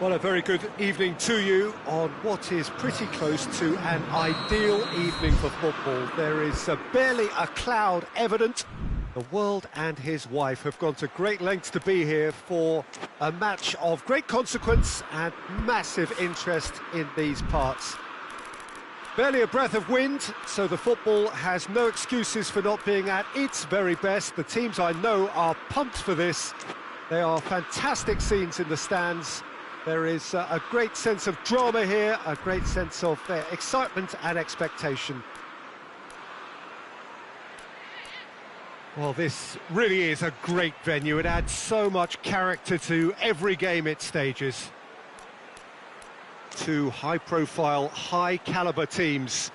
Well, a very good evening to you on what is pretty close to an ideal evening for football. There is barely a cloud evident. The world and his wife have gone to great lengths to be here for a match of great consequence and massive interest in these parts. Barely a breath of wind, so the football has no excuses for not being at its very best. The teams I know are pumped for this. They are fantastic scenes in the stands. There is a great sense of drama here, a great sense of excitement and expectation. Well, this really is a great venue. It adds so much character to every game it stages. Two high-profile, high-caliber teams.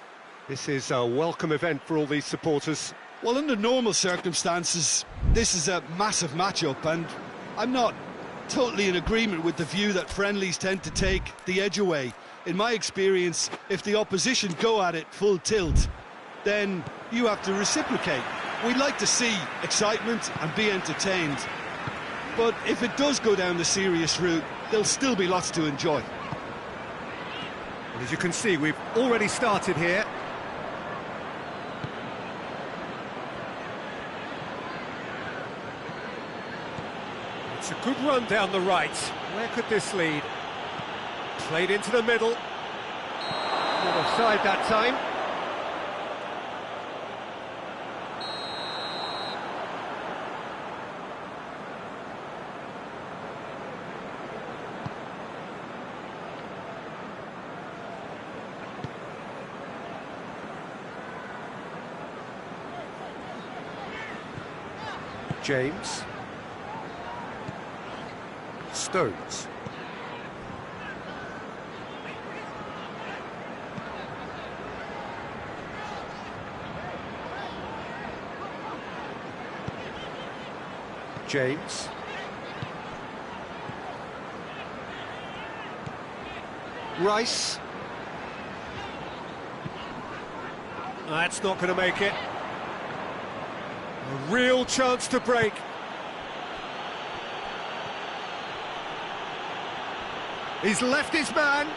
This is a welcome event for all these supporters. Well, under normal circumstances, this is a massive matchup, and I'm not totally in agreement with the view that friendlies tend to take the edge away. In my experience, if the opposition go at it full tilt, then you have to reciprocate. We'd like to see excitement and be entertained, but if it does go down the serious route, there'll still be lots to enjoy. And as you can see, we've already started here. It's a good run down the right. Where could this lead? Played into the middle. Not offside that time. James. Stones. James. Rice. That's not going to make it. A real chance to break. He's left his man.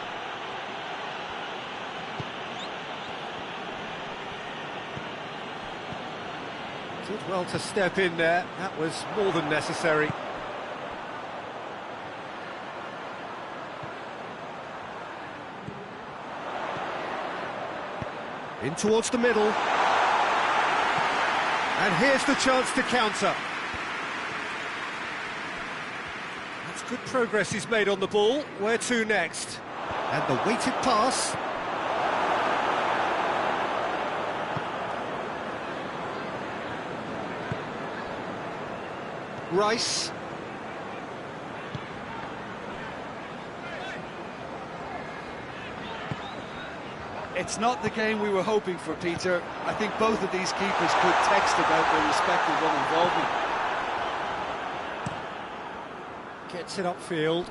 Did well to step in there. That was more than necessary. In towards the middle. And here's the chance to counter. That's good progress he's made on the ball. Where to next? And the weighted pass. Rice. It's not the game we were hoping for, Peter. I think both of these keepers could text about their respective involvement. Gets it upfield.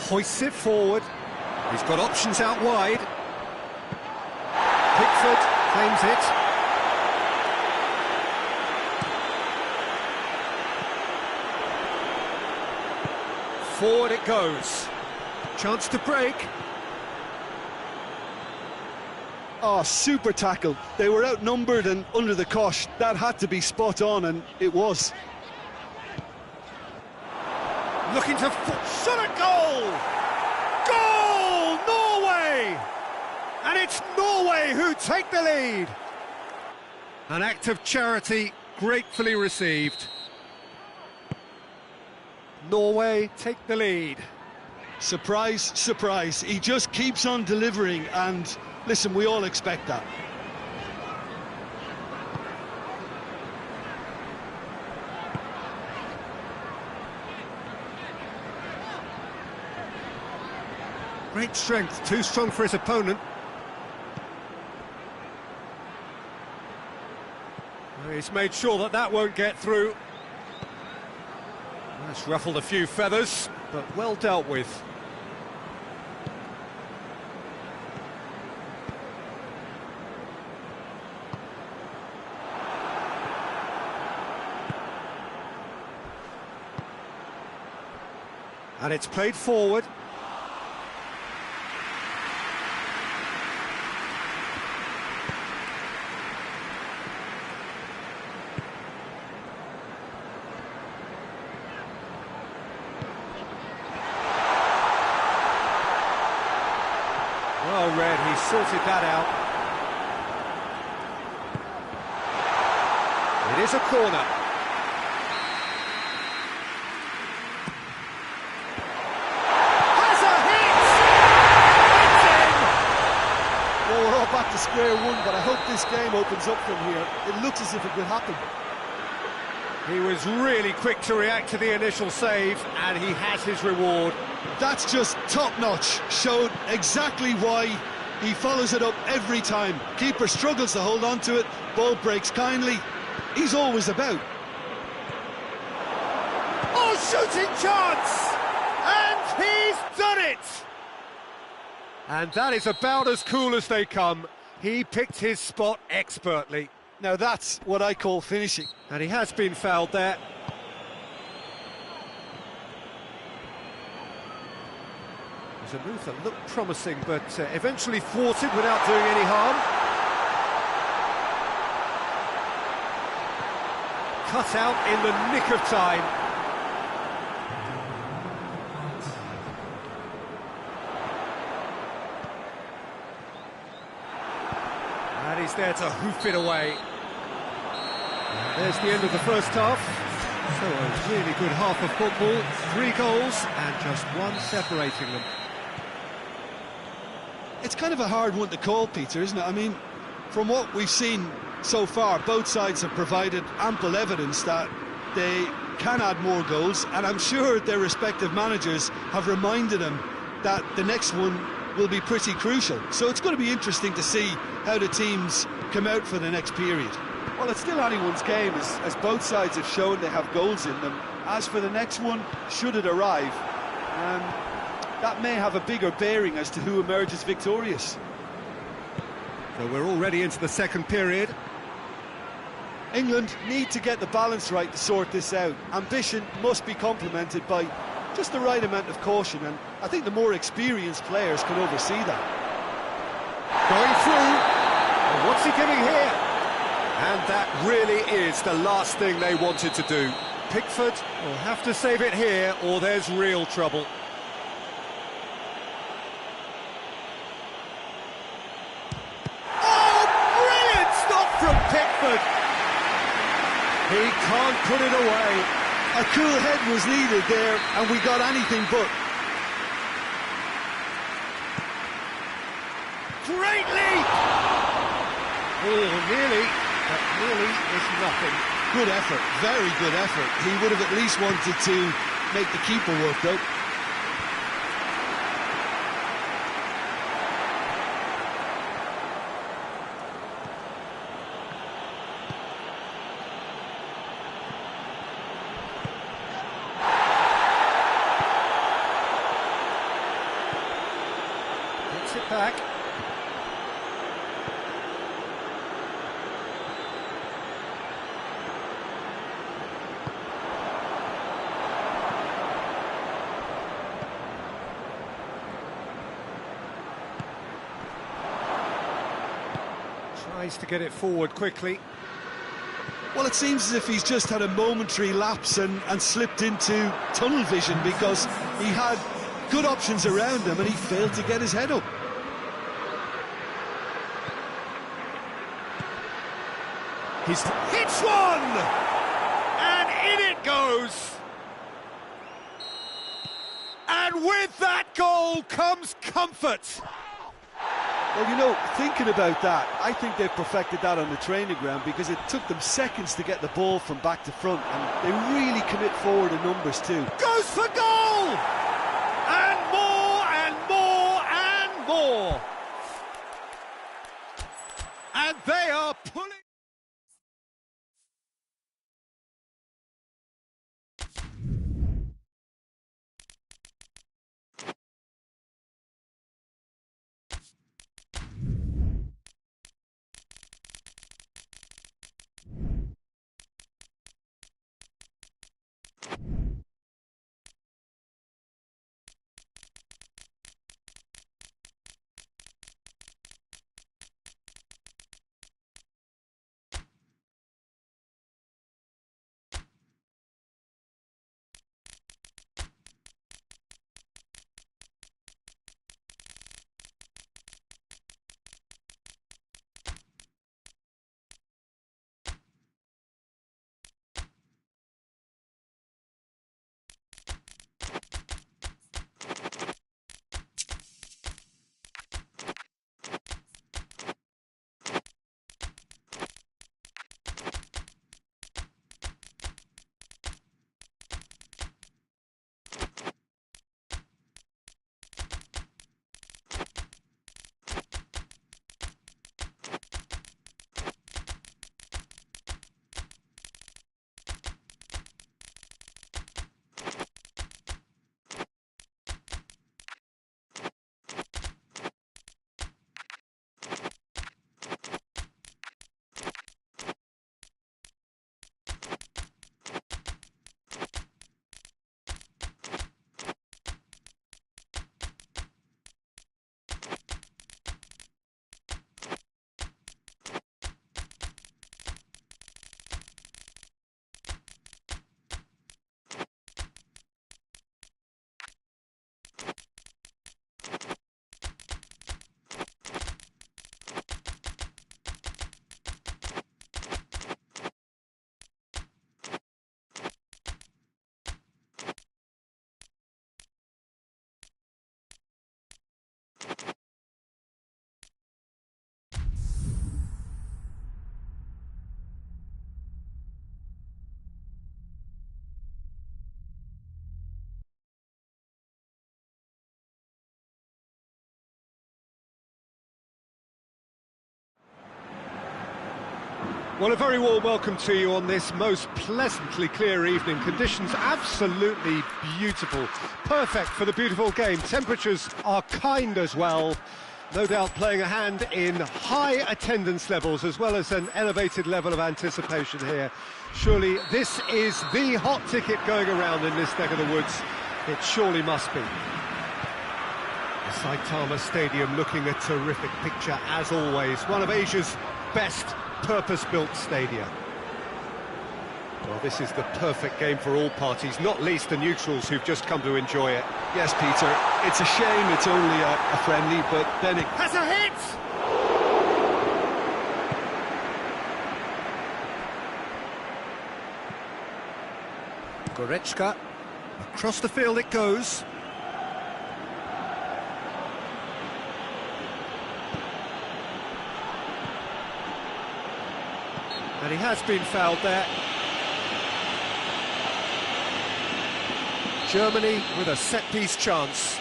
Hoists it forward. He's got options out wide. Pickford claims it. Forward it goes. Chance to break. Oh, super tackle. They were outnumbered and under the cosh. That had to be spot on, and it was. Looking to shot at goal! Goal! Norway! And it's Norway who take the lead. An act of charity gratefully received. Norway take the lead. Surprise, surprise. He just keeps on delivering, and listen, we all expect that. Great strength, too strong for his opponent. He's made sure that that won't get through. That's ruffled a few feathers, but well dealt with. And it's played forward. Well read, he sorted that out. It is a corner. Has a hit! It's in! Well, we're all back to square one, but I hope this game opens up from here. It looks as if it could happen. He was really quick to react to the initial save, and he has his reward. That's just top-notch. Showed exactly why he follows it up every time. Keeper struggles to hold on to it, ball breaks kindly. He's always about. Oh, shooting chance! And he's done it! And that is about as cool as they come. He picked his spot expertly. Now that's what I call finishing. And he has been fouled there. It was a move that looked promising, but eventually thwarted without doing any harm. Cut out in the nick of time. And he's there to hoof it away. There's the end of the first half. So a really good half of football. 3 goals and just one separating them. It's kind of a hard one to call, Peter, isn't it? I mean, from what we've seen so far, both sides have provided ample evidence that they can add more goals, and I'm sure their respective managers have reminded them that the next one will be pretty crucial. So it's going to be interesting to see how the teams come out for the next period. Well, it's still anyone's game, as both sides have shown they have goals in them. As for the next one, should it arrive, that may have a bigger bearing as to who emerges victorious. So we're already into the second period. England need to get the balance right to sort this out. Ambition must be complemented by just the right amount of caution, and I think the more experienced players can oversee that. Going through. And what's he giving here? And that really is the last thing they wanted to do. Pickford will have to save it here, or there's real trouble. Pickford. He can't put it away. A cool head was needed there, and we got anything but. Great leap! Oh, nearly, but nearly is nothing. Good effort, very good effort. He would have at least wanted to make the keeper work, though. It back. Tries to get it forward quickly. Well, it seems as if he's just had a momentary lapse and slipped into tunnel vision, because he had good options around him and he failed to get his head up. He's hits one! And in it goes! And with that goal comes comfort! Well, you know, thinking about that, I think they've perfected that on the training ground, because it took them seconds to get the ball from back to front, and they really commit forward in numbers too. Goes for goal! And more and more and more! And they are pulling... Well, a very warm welcome to you on this most pleasantly clear evening. Conditions absolutely beautiful. Perfect for the beautiful game. Temperatures are kind as well. No doubt playing a hand in high attendance levels as well as an elevated level of anticipation here. Surely this is the hot ticket going around in this neck of the woods. It surely must be. The Saitama Stadium looking a terrific picture as always. One of Asia's best purpose-built stadia. Well, this is the perfect game for all parties, not least the neutrals who've just come to enjoy it. Yes, Peter, it's a shame it's only a friendly, but then it... Has a hit! Goretzka, across the field it goes. And he has been fouled there. Germany with a set-piece chance.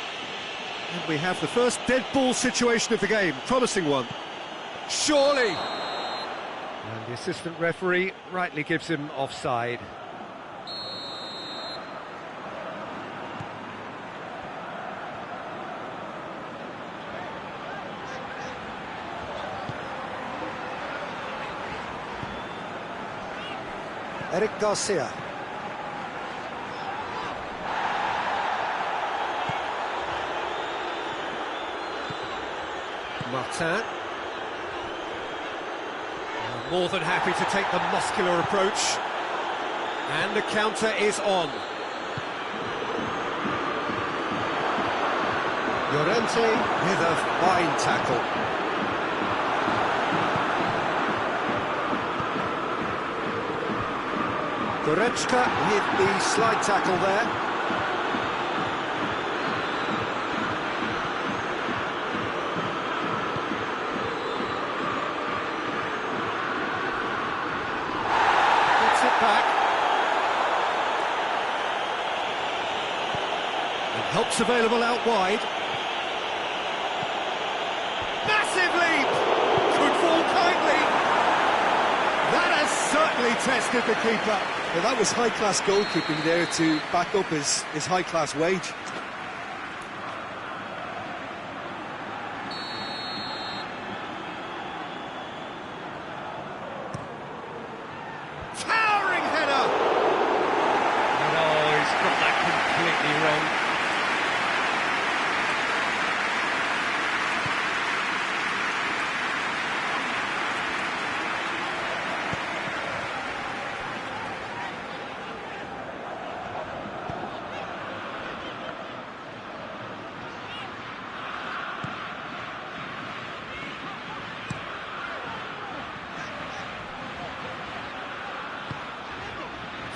And we have the first dead ball situation of the game. Promising one. Surely! And the assistant referee rightly gives him offside. Eric Garcia. Martin. More than happy to take the muscular approach. And the counter is on. Llorente with a fine tackle. Goretzka with the slide tackle there. Gets it back. And help's available out wide. Massive leap! Could fall kindly. That has certainly tested the keeper. Well, that was high-class goalkeeping there to back up his high-class wage. Towering header! No, he's got that completely wrong.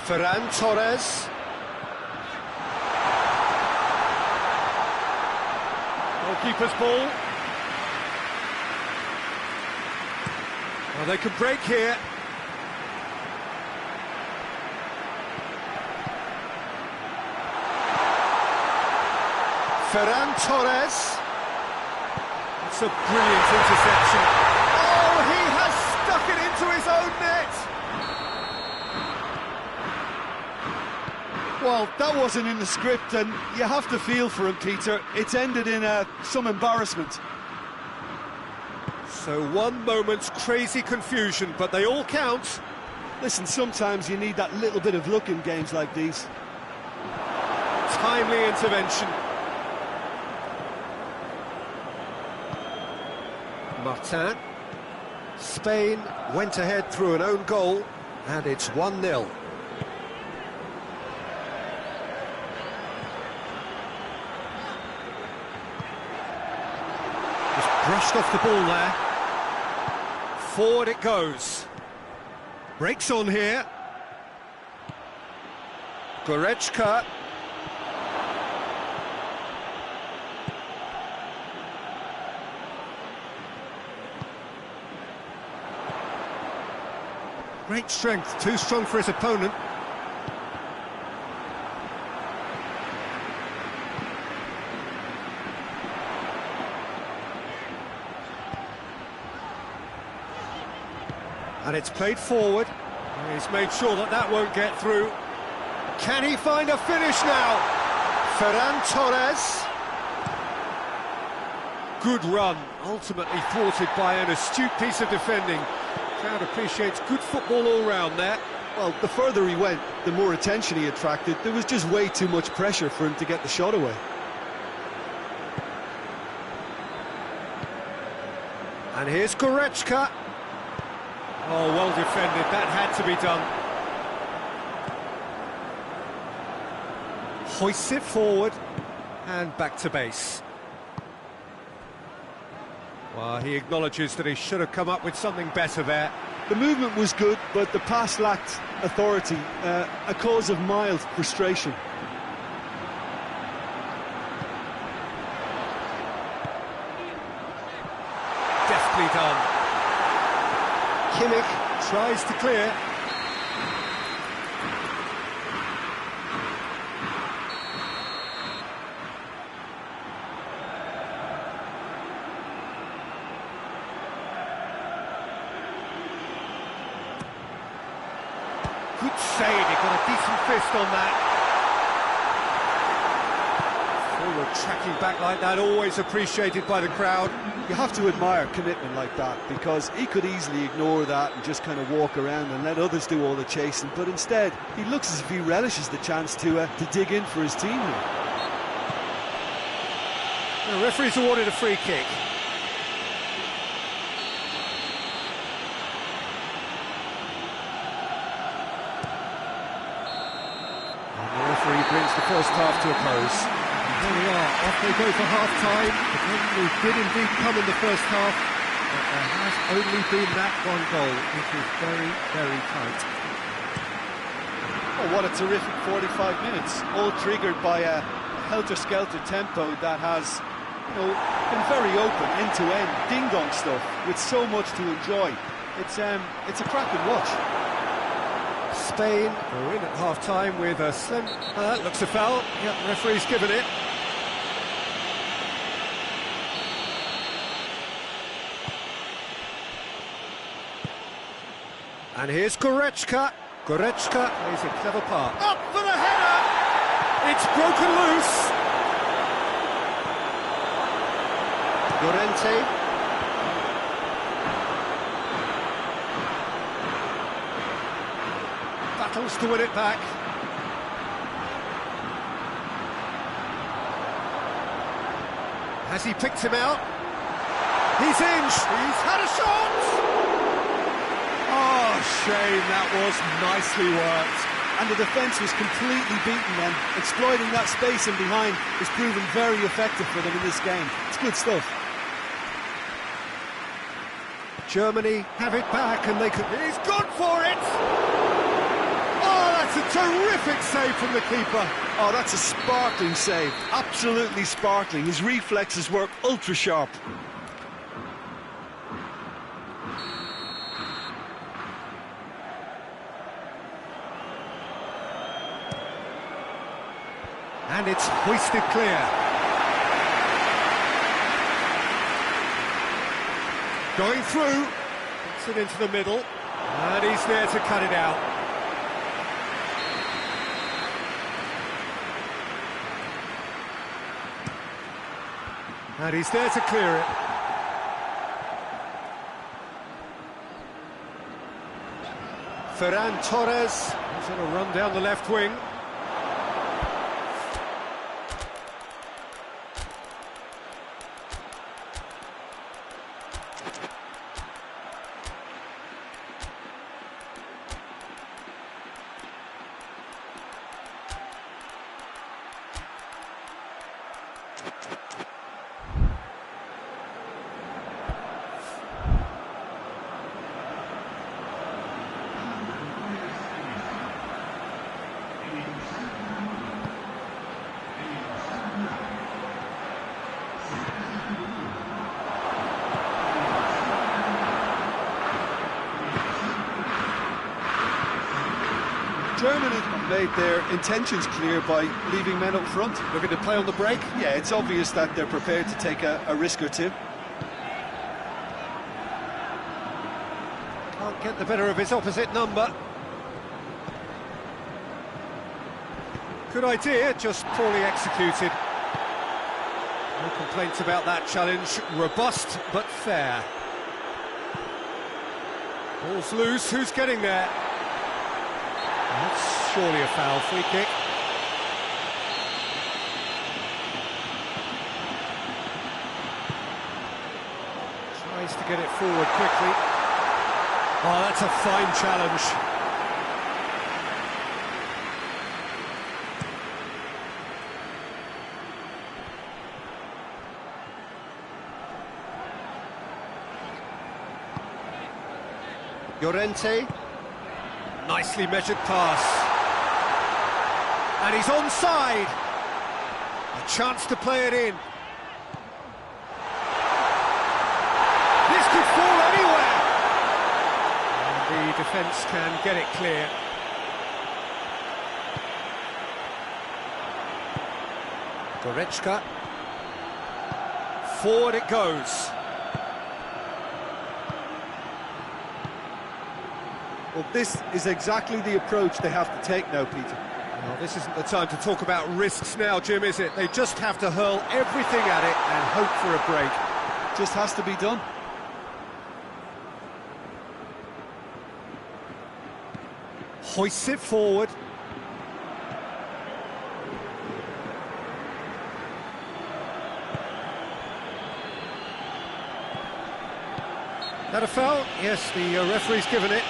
Ferran Torres. Goalkeeper's ball. Well, they can break here. Ferran Torres. It's a brilliant interception. Oh, he has stuck it into his own net. Well, that wasn't in the script, and you have to feel for him, Peter. It's ended in some embarrassment. So one moment's crazy confusion, but they all count. Listen, sometimes you need that little bit of luck in games like these. Timely intervention. Martin. Spain went ahead through an own goal, and it's 1-0. Brushed off the ball there. Forward it goes. Breaks on here. Goretzka. Great strength, too strong for his opponent. And it's played forward. He's made sure that that won't get through. Can he find a finish now? Ferran Torres. Good run, ultimately thwarted by an astute piece of defending. Crowd appreciates good football all round there. Well, the further he went, the more attention he attracted. There was just way too much pressure for him to get the shot away. And here's Goretzka. Oh, well defended, that had to be done. Hoists it forward, and back to base. Well, he acknowledges that he should have come up with something better there. The movement was good, but the pass lacked authority, a cause of mild frustration. Deftly done. Kimmich tries to clear. Good save, he got a decent fist on that. Forward tracking back like that, always appreciated by the crowd. You have to admire commitment like that, because he could easily ignore that and just kind of walk around and let others do all the chasing, but instead he looks as if he relishes the chance to dig in for his team here. The referee's awarded a free kick. He brings the first half to a close. And there we are, off they go for half-time. The game did indeed come in the first half, but there has only been that one goal. It is very, very tight. Oh, what a terrific 45 minutes, all triggered by a helter-skelter tempo that has, been very open, end-to-end, ding-dong stuff, with so much to enjoy. It's a cracking watch. Spain are in at half-time with a slim... that looks a foul. Yep, referee's given it. And here's Goretzka. Goretzka plays a clever part. Up for the header! It's broken loose. Llorente. Battles to win it back. Has he picked him out? He's in. He's had a shot. Oh, shame, that was nicely worked. And the defence was completely beaten then. Exploiting that space in behind has proven very effective for them in this game. It's good stuff. Germany have it back and they could... He's gone for it! Oh, that's a terrific save from the keeper. Oh, that's a sparkling save. Absolutely sparkling. His reflexes work ultra sharp. And it's hoisted clear. Going through, puts it into the middle, and he's there to cut it out. And he's there to clear it. Ferran Torres, he's on a run down the left wing. Germany have made their intentions clear by leaving men up front. Looking to play on the break? Yeah, it's obvious that they're prepared to take a risk or two. Can't get the better of his opposite number. Good idea, just poorly executed. No complaints about that challenge. Robust but fair. Ball's loose, who's getting there? That's surely a foul. Free kick. Tries to get it forward quickly. Oh, that's a fine challenge. Llorente, nicely measured pass, and he's onside. A chance to play it in. This could fall anywhere. And the defence can get it clear. Goretzka. Forward it goes. Well, this is exactly the approach they have to take now, Peter. Well, this isn't the time to talk about risks now, Jim, is it? They just have to hurl everything at it and hope for a break. Just has to be done. Hoists it forward. That a foul? Yes, the referee's given it.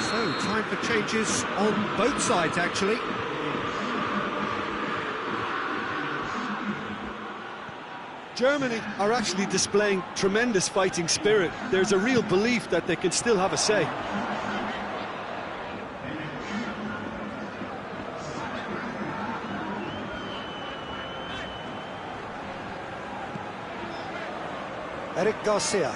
So, time for changes on both sides, actually. Germany are actually displaying tremendous fighting spirit. There's a real belief that they can still have a say. Eric Garcia.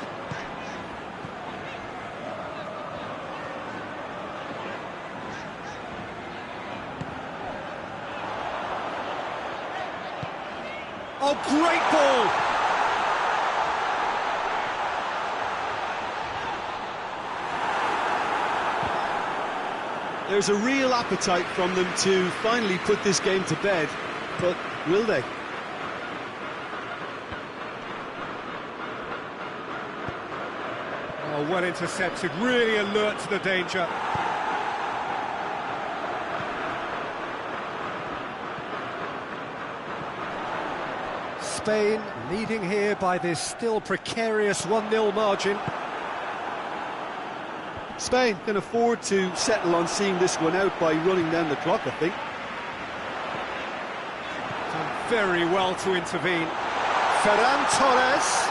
Oh, great ball! There's a real appetite from them to finally put this game to bed, but will they? Oh, well intercepted, really alert to the danger. Spain leading here by this still precarious 1-0 margin. Spain can afford to settle on seeing this one out by running down the clock, I think. Done very well to intervene. Ferran Torres.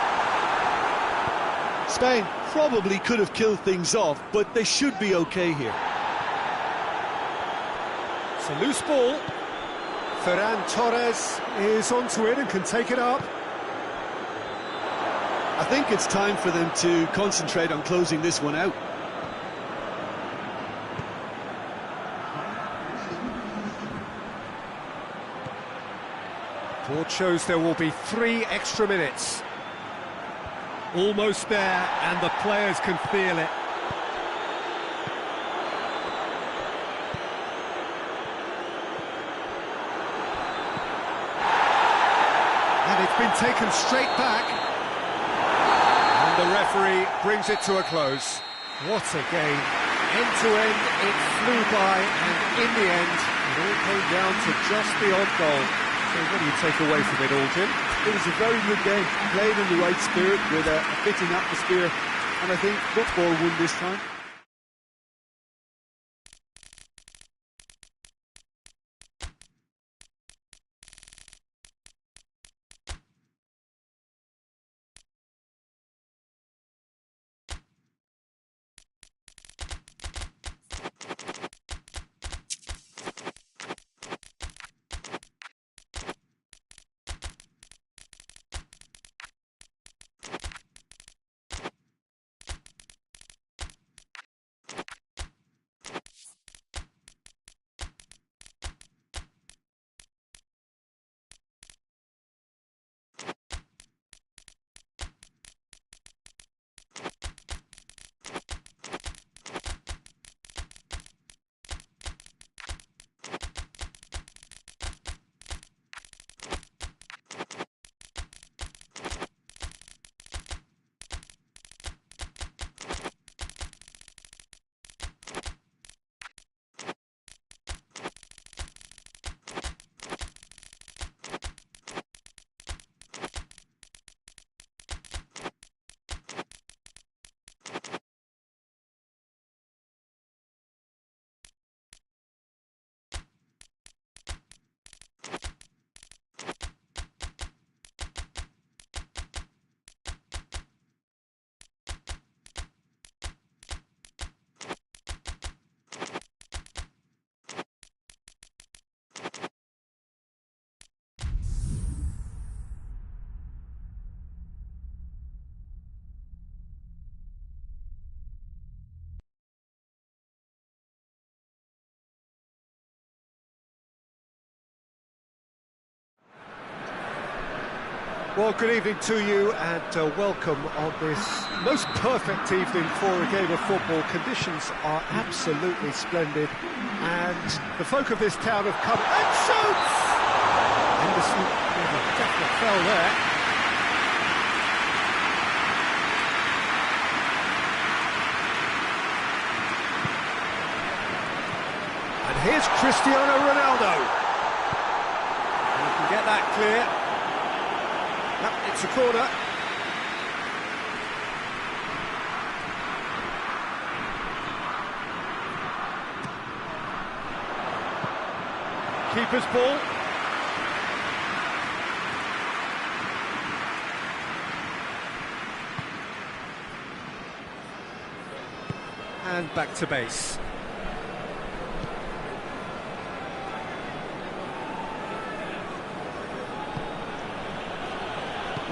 Spain probably could have killed things off, but they should be okay here. It's a loose ball. Ferran Torres is onto it and can take it up. I think it's time for them to concentrate on closing this one out. Board shows there will be 3 extra minutes. Almost there, and the players can feel it. And it's been taken straight back. And the referee brings it to a close. What a game. End to end, it flew by, and in the end, it all came down to just the odd goal. So what do you take away from it all, Jim? It was a very good game, played in the right spirit with a fitting atmosphere, and I think football won this time. Well, good evening to you and welcome on this most perfect evening for a game of football. Conditions are absolutely splendid and the folk of this town have come and shoots! Henderson with a definite foul there. And here's Cristiano Ronaldo. You can get that clear. Yep, it's a corner. Keeper's ball. And back to base.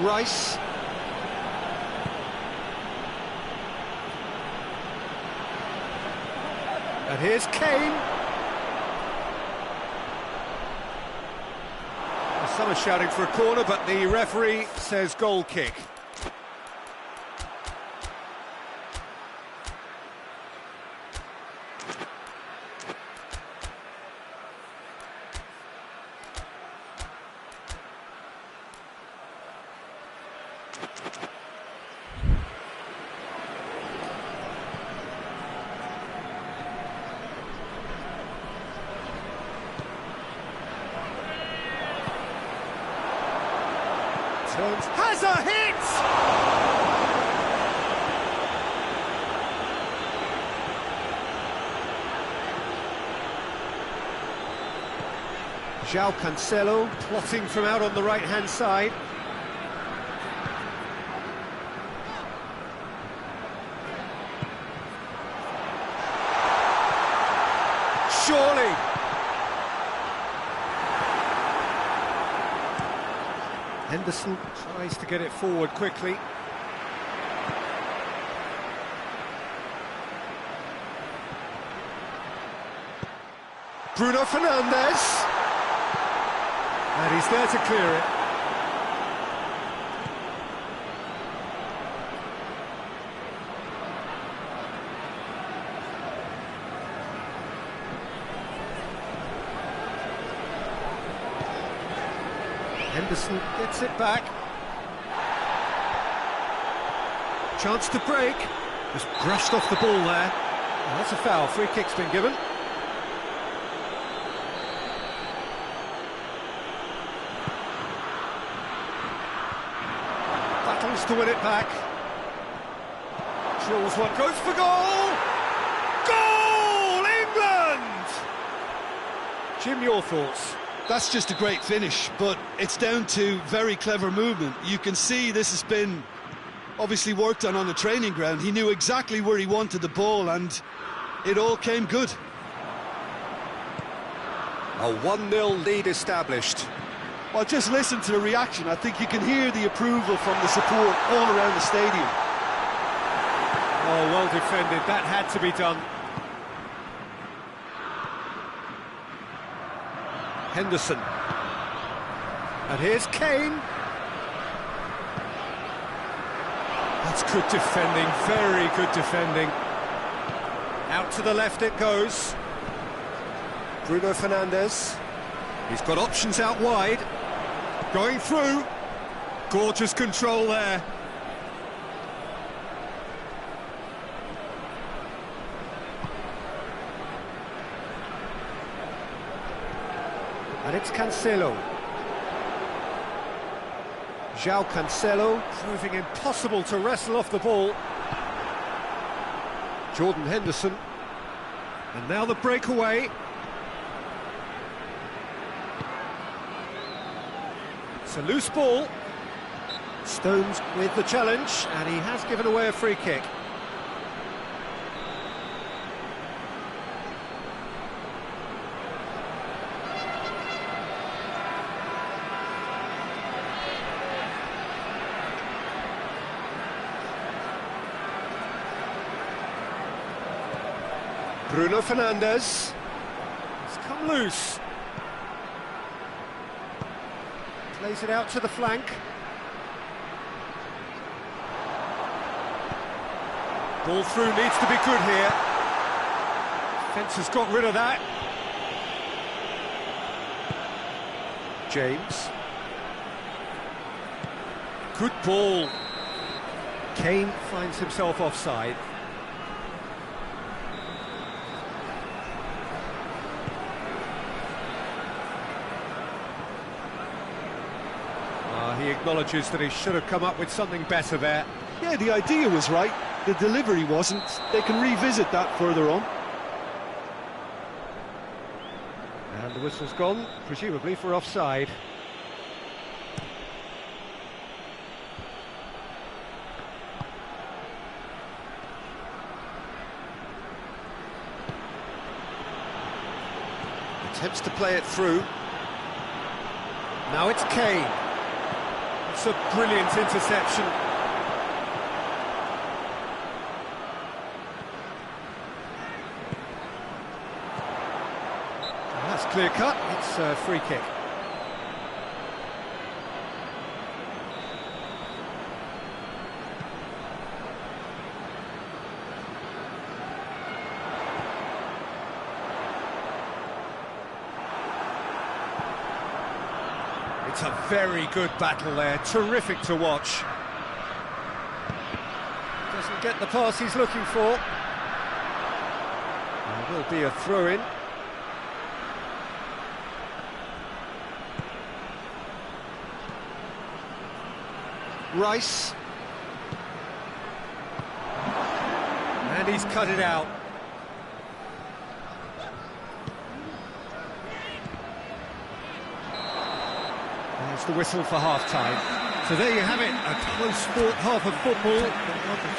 Rice. And here's Kane. Some are shouting for a corner, but the referee says goal kick. Has a hit! João Cancelo plotting from out on the right-hand side. Surely! Henderson tries to get it forward quickly. Bruno Fernandes. And he's there to clear it. Henderson gets it back. Chance to break. Just brushed off the ball there. Oh, that's a foul. Free kick's been given. Battles to win it back. Drills one, goes for goal! Goal! England! Jim, your thoughts? That's just a great finish, but it's down to very clever movement. You can see this has been obviously worked on the training ground. He knew exactly where he wanted the ball and it all came good. A 1-0 lead established. Well, just listen to the reaction. I think you can hear the approval from the support all around the stadium. Oh, well defended. That had to be done. Henderson. And here's Kane. That's good defending, very good defending. Out to the left it goes. Bruno Fernandes. He's got options out wide. Going through. Gorgeous control there. And it's Cancelo. João Cancelo proving impossible to wrestle off the ball. Jordan Henderson. And now the breakaway. It's a loose ball. Stones with the challenge, and he has given away a free kick. Bruno Fernandes. It's come loose. Plays it out to the flank. Ball through needs to be good here. Fence has got rid of that. James. Good ball. Kane finds himself offside. He acknowledges that he should have come up with something better there. Yeah, the idea was right, the delivery wasn't. They can revisit that further on. And the whistle's gone, presumably for offside. Attempts to play it through. Now it's Kane. It's a brilliant interception. And that's clear cut. It's a free kick. It's a very good battle there, terrific to watch. Doesn't get the pass he's looking for. There will be a throw-in. Rice. And he's cut it out. There's the whistle for half-time. So there you have it, a close-fought half of football. The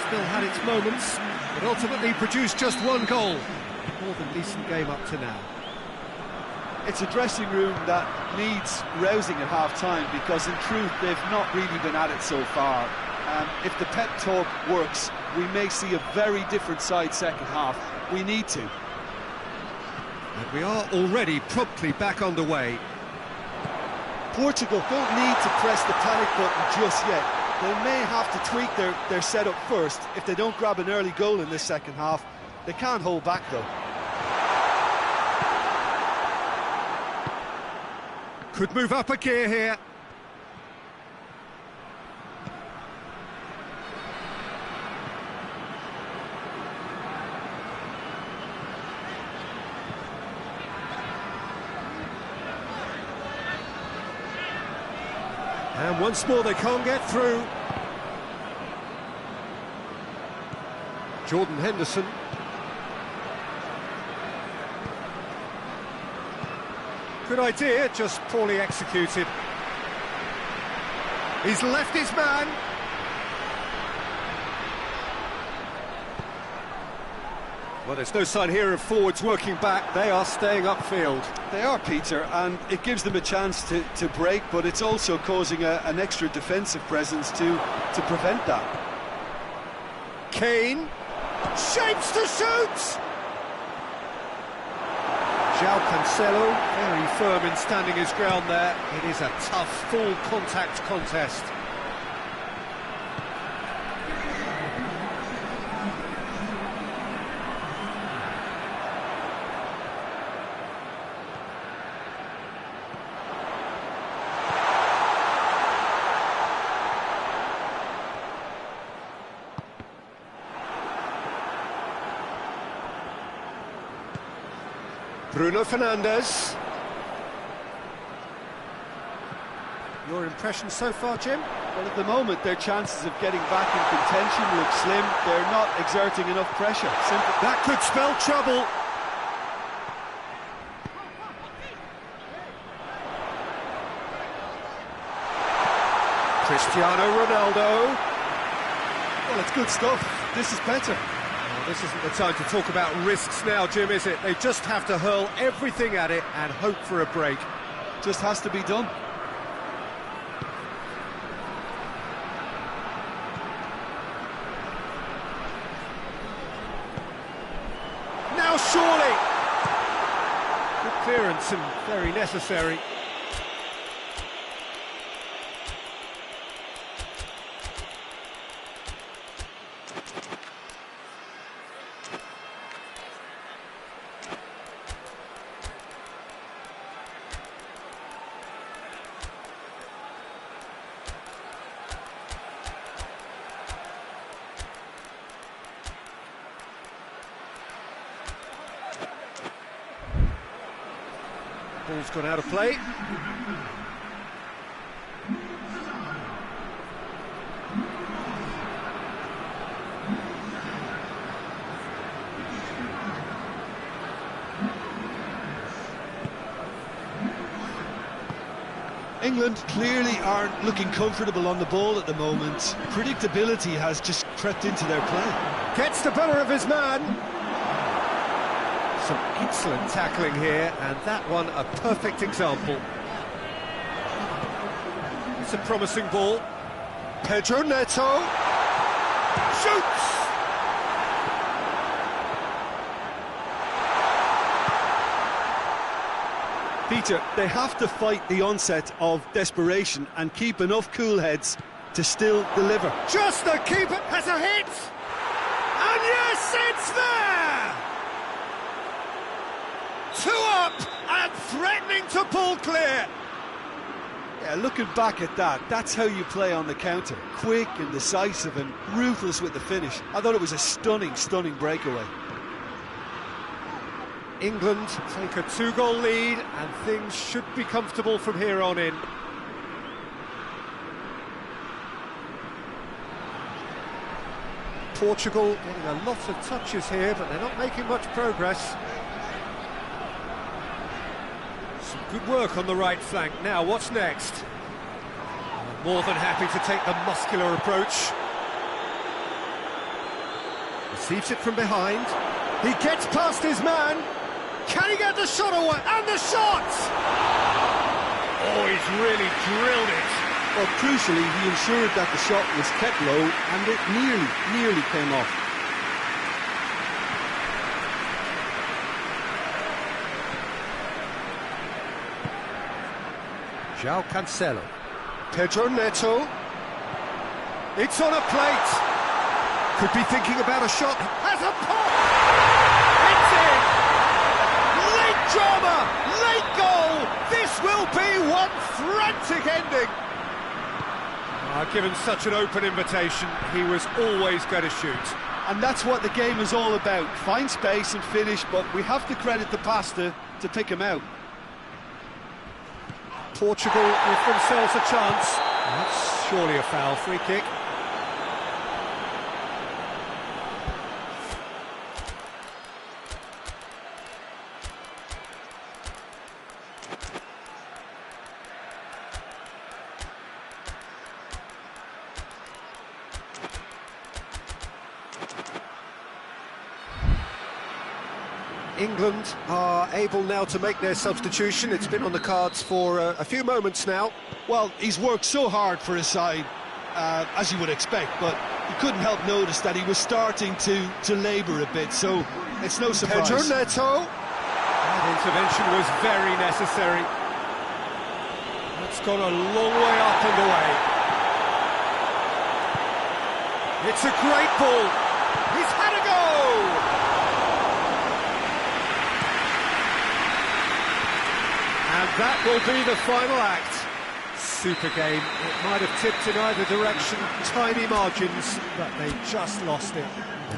still had its moments, but ultimately produced just one goal. More than decent game up to now. It's a dressing room that needs rousing at half-time, because in truth they've not really been at it so far. If the pep talk works, we may see a very different side second half. We need to. And we are already promptly back underway. Portugal don't need to press the panic button just yet. They may have to tweak their setup first. If they don't grab an early goal in this second half, they can't hold back though. Could move up a gear here. And once more they can't get through. Jordan Henderson. Good idea, just poorly executed. He's left his man. Well, there's no sign here of forwards working back. They are staying upfield. They are, Peter, and it gives them a chance to break, but it's also causing an extra defensive presence to prevent that. Kane shapes to shoot. João Cancelo, very firm in standing his ground there. It is a tough, full contact contest. Bruno Fernandes. Your impression so far, Jim? Well, at the moment, their chances of getting back in contention look slim. They're not exerting enough pressure. Simple. That could spell trouble. Cristiano Ronaldo. Well, it's good stuff. This is better. This isn't the time to talk about risks now, Jim, is it? They just have to hurl everything at it and hope for a break. Just has to be done. Now surely! Good clearance and very necessary. Ball's gone out of play. England clearly aren't looking comfortable on the ball at the moment. Predictability has just crept into their play. Gets the better of his man. Some excellent tackling here, and that one a perfect example. It's a promising ball. Pedro Neto shoots! Peter, they have to fight the onset of desperation and keep enough cool heads to still deliver. Just the keeper has a hit! And yes, it's there! 2 up and threatening to pull clear. Yeah, looking back at that, that's how you play on the counter. Quick and decisive and ruthless with the finish. I thought it was a stunning, stunning breakaway. England take a 2-goal lead and things should be comfortable from here on in. Portugal getting a lot of touches here, but they're not making much progress. Some good work on the right flank. Now, what's next? More than happy to take the muscular approach. Receives it from behind. He gets past his man. Can he get the shot away? And the shot! Oh, he's really drilled it. Well, crucially, he ensured that the shot was kept low and it nearly came off. João Cancelo. Pedro Neto. It's on a plate. Could be thinking about a shot. Has a pop! It's in! Late drama! Late goal! This will be one frantic ending! Given such an open invitation, he was always going to shoot. And that's what the game is all about. Find space and finish, but we have to credit the passer to pick him out. Portugal give themselves a chance. That's surely a foul. Free kick. England are able now to make their substitution. It's been on the cards for a few moments now. Well, he's worked so hard for his side, as you would expect, but you couldn't help notice that he was starting to labour a bit, so it's no surprise. Pedro Neto. That intervention was very necessary. It's gone a long way up and away. It's a great ball. He's had a go! And that will be the final act. Super game. It might have tipped in either direction, tiny margins, but they just lost it.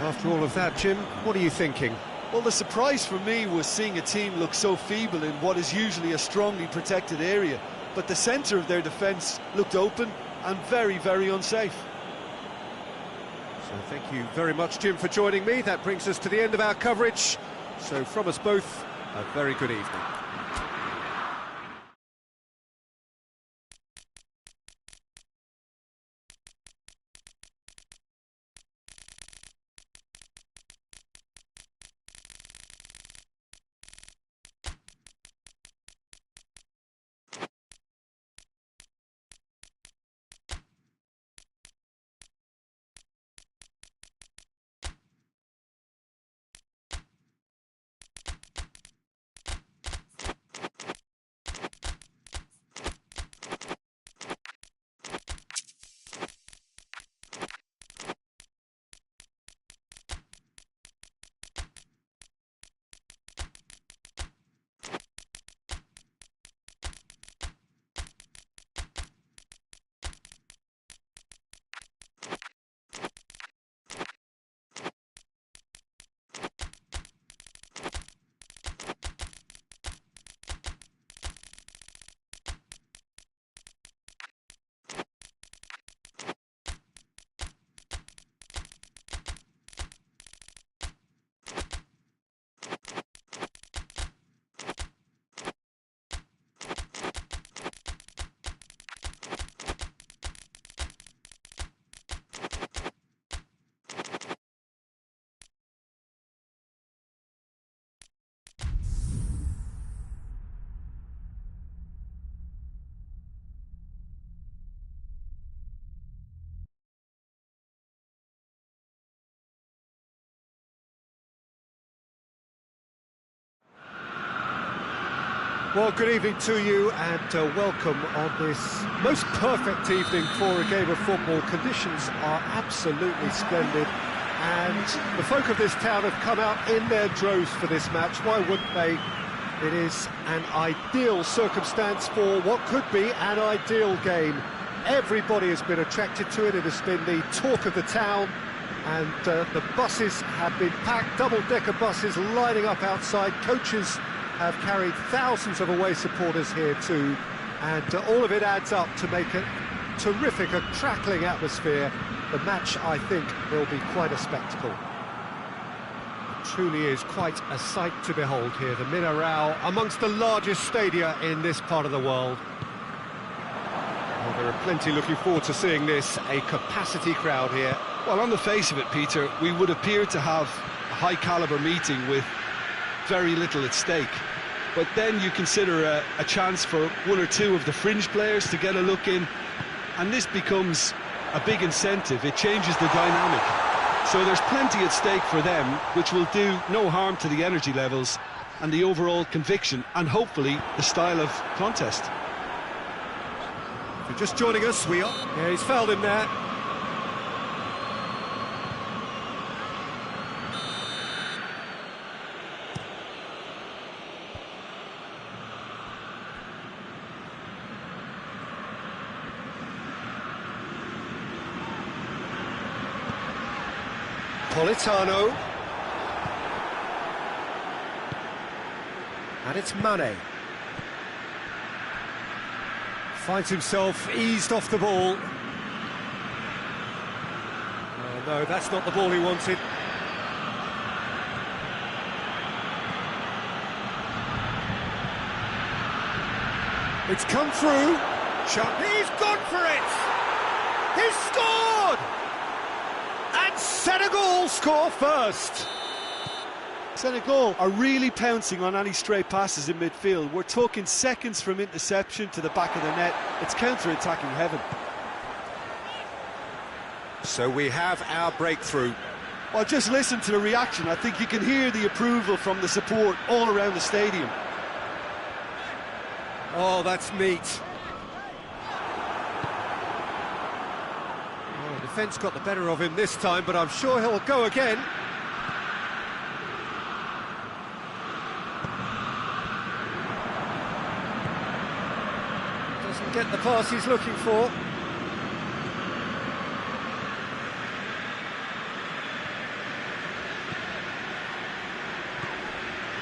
After all of that, Jim, what are you thinking? Well, the surprise for me was seeing a team look so feeble in what is usually a strongly protected area. But the centre of their defence looked open and very, very unsafe. So thank you very much, Jim, for joining me. That brings us to the end of our coverage. So from us both, a very good evening. Well, good evening to you and welcome on this most perfect evening for a game of football. Conditions are absolutely splendid and the folk of this town have come out in their droves for this match. Why wouldn't they? It is an ideal circumstance for what could be an ideal game. Everybody has been attracted to it. It has been the talk of the town and the buses have been packed, double-decker buses lining up outside. Coaches have carried thousands of away supporters here too, and all of it adds up to make a terrific, a crackling atmosphere. The match, I think, will be quite a spectacle. It truly is quite a sight to behold here, the Mineral, amongst the largest stadia in this part of the world. Well, there are plenty looking forward to seeing this, a capacity crowd here. Well, on the face of it, Peter, we would appear to have a high-caliber meeting with very little at stake. But then you consider a chance for one or two of the fringe players to get a look in, and this becomes a big incentive. It changes the dynamic. So there's plenty at stake for them, which will do no harm to the energy levels and the overall conviction, and hopefully the style of contest. If you're just joining us, we are... Yeah, he's fouled him there. Politano. And it's Mane. Finds himself eased off the ball. Oh no, that's not the ball he wanted. It's come through. He's gone for it! He's scored! And Senegal score first. Senegal are really pouncing on any stray passes in midfield. We're talking seconds from interception to the back of the net. It's counter-attacking heaven. So we have our breakthrough. Well, just listen to the reaction. I think you can hear the approval from the support all around the stadium. Oh, that's neat. Well, the defence got the better of him this time, but I'm sure he'll go again. Doesn't get the pass he's looking for.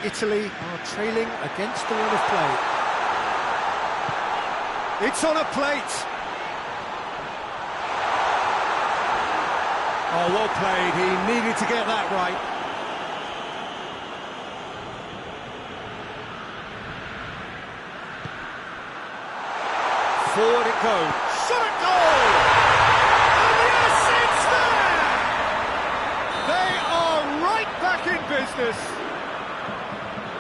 Italy are trailing against the run of play. It's on a plate. Oh, well played. He needed to get that right. Forward it goes. Shot at goal! And yes, it's there! They are right back in business.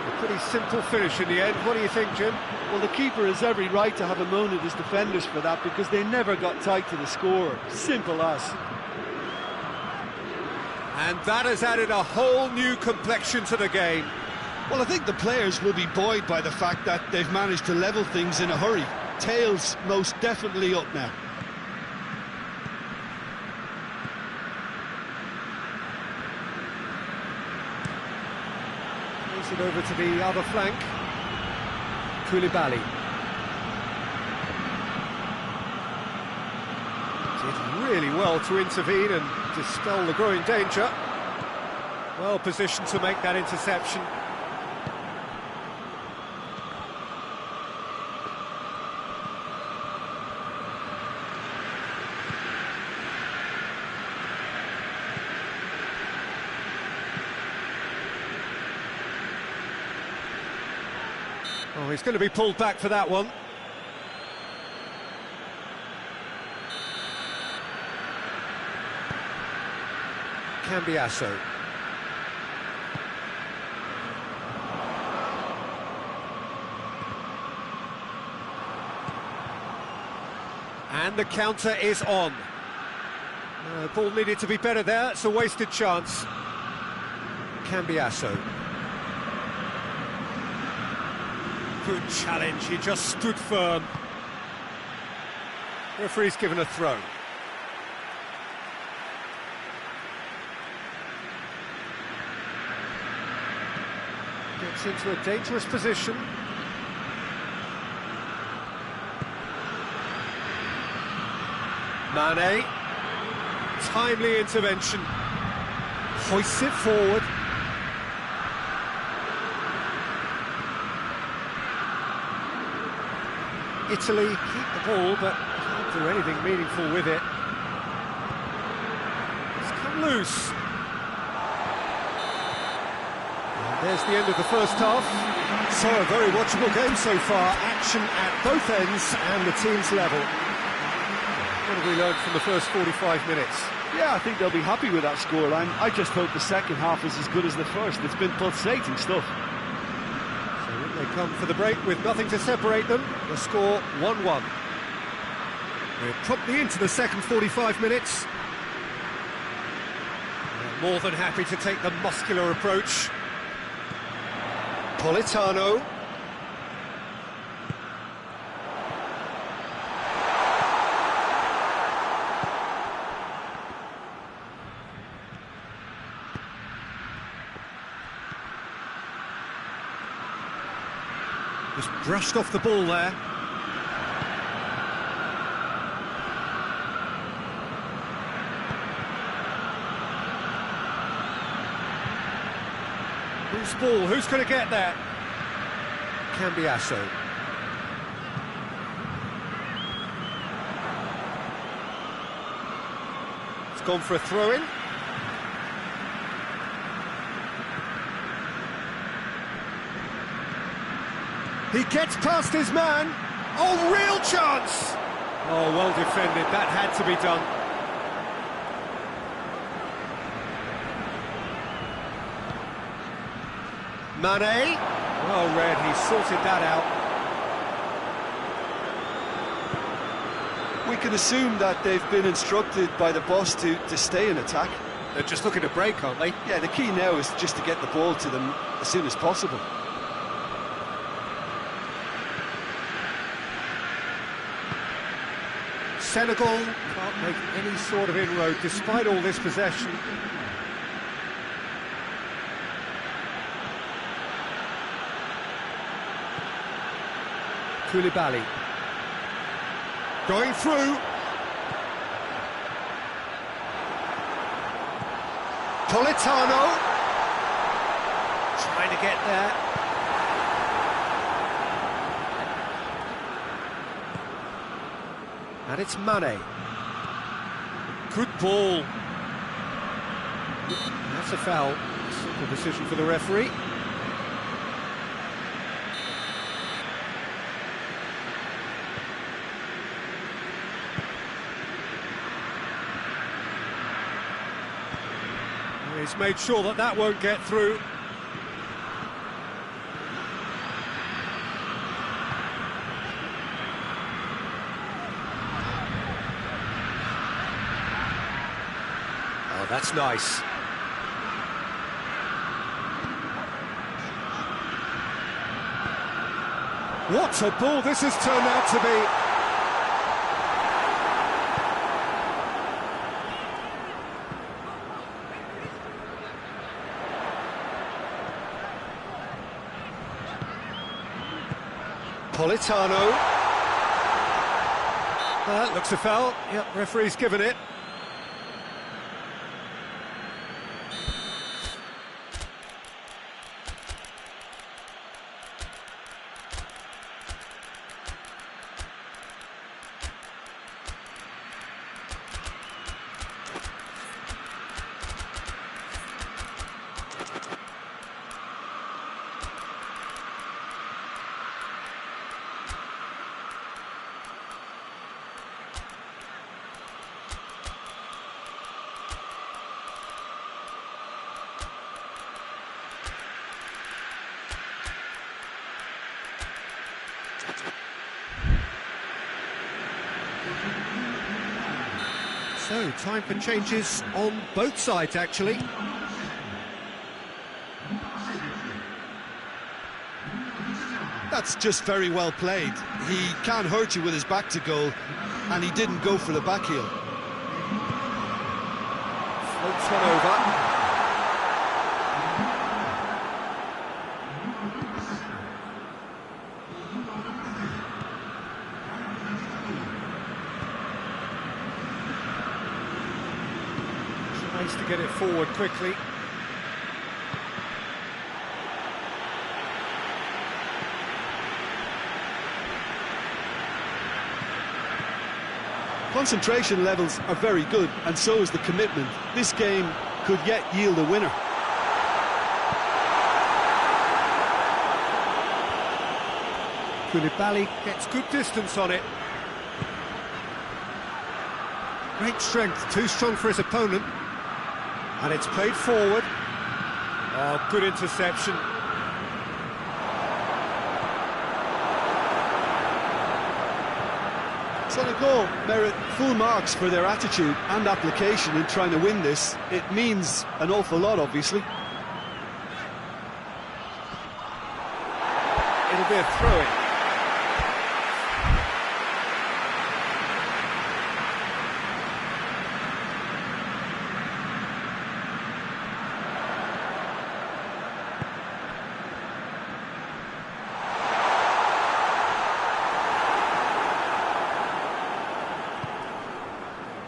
A pretty simple finish in the end. What do you think, Jim? Well, the keeper has every right to have a moan at his defenders for that, because they never got tight to the score. Simple as. And that has added a whole new complexion to the game. Well, I think the players will be buoyed by the fact that they've managed to level things in a hurry. Tails most definitely up now. Moves it over to the other flank. Koulibaly. Did really well to intervene and dispel the growing danger. Well positioned to make that interception. Oh, he's going to be pulled back for that one. Cambiasso. And the counter is on. Ball needed to be better there. It's a wasted chance. Good challenge, he just stood firm. Referee's given a throw. Gets into a dangerous position. Mane. Timely intervention. Hoists it forward. Italy keep the ball, but can't do anything meaningful with it. It's come loose. And there's the end of the first half. So a very watchable game so far. Action at both ends and the team's level. What have we learned from the first 45 minutes? Yeah, I think they'll be happy with that scoreline. I just hope the second half is as good as the first. It's been pulsating stuff. So in they come for the break with nothing to separate them. The score 1-1. We're promptly into the second 45 minutes. They're more than happy to take the muscular approach. Politano. Just brushed off the ball there. Loose ball, who's going to get that? Cambiasso. It's gone for a throw-in. He gets past his man. Oh, real chance! Oh, well defended. That had to be done. Mane. Well read, he sorted that out. We can assume that they've been instructed by the boss to stay in attack. They're just looking to break, aren't they? Yeah, the key now is just to get the ball to them as soon as possible. Senegal can't make any sort of inroad despite all this possession. Koulibaly. Going through. Politano. Trying to get there. And it's Mane. Good ball. That's a foul. Simple decision for the referee. He's made sure that that won't get through. Oh, that's nice. What a ball this has turned out to be. Politano. That looks a foul. Yep, referee's given it. So, time for changes on both sides, actually. that's just very well played. He can't hurt you with his back to goal, and he didn't go for the back heel. Floats one over. Tries to get it forward quickly. Concentration levels are very good, and so is the commitment. This game could yet yield a winner. Koulibaly gets good distance on it. Great strength, too strong for his opponent. And it's played forward. Oh, good interception. Senegal merit full marks for their attitude and application in trying to win this. It means an awful lot, obviously. It'll be a throw-in.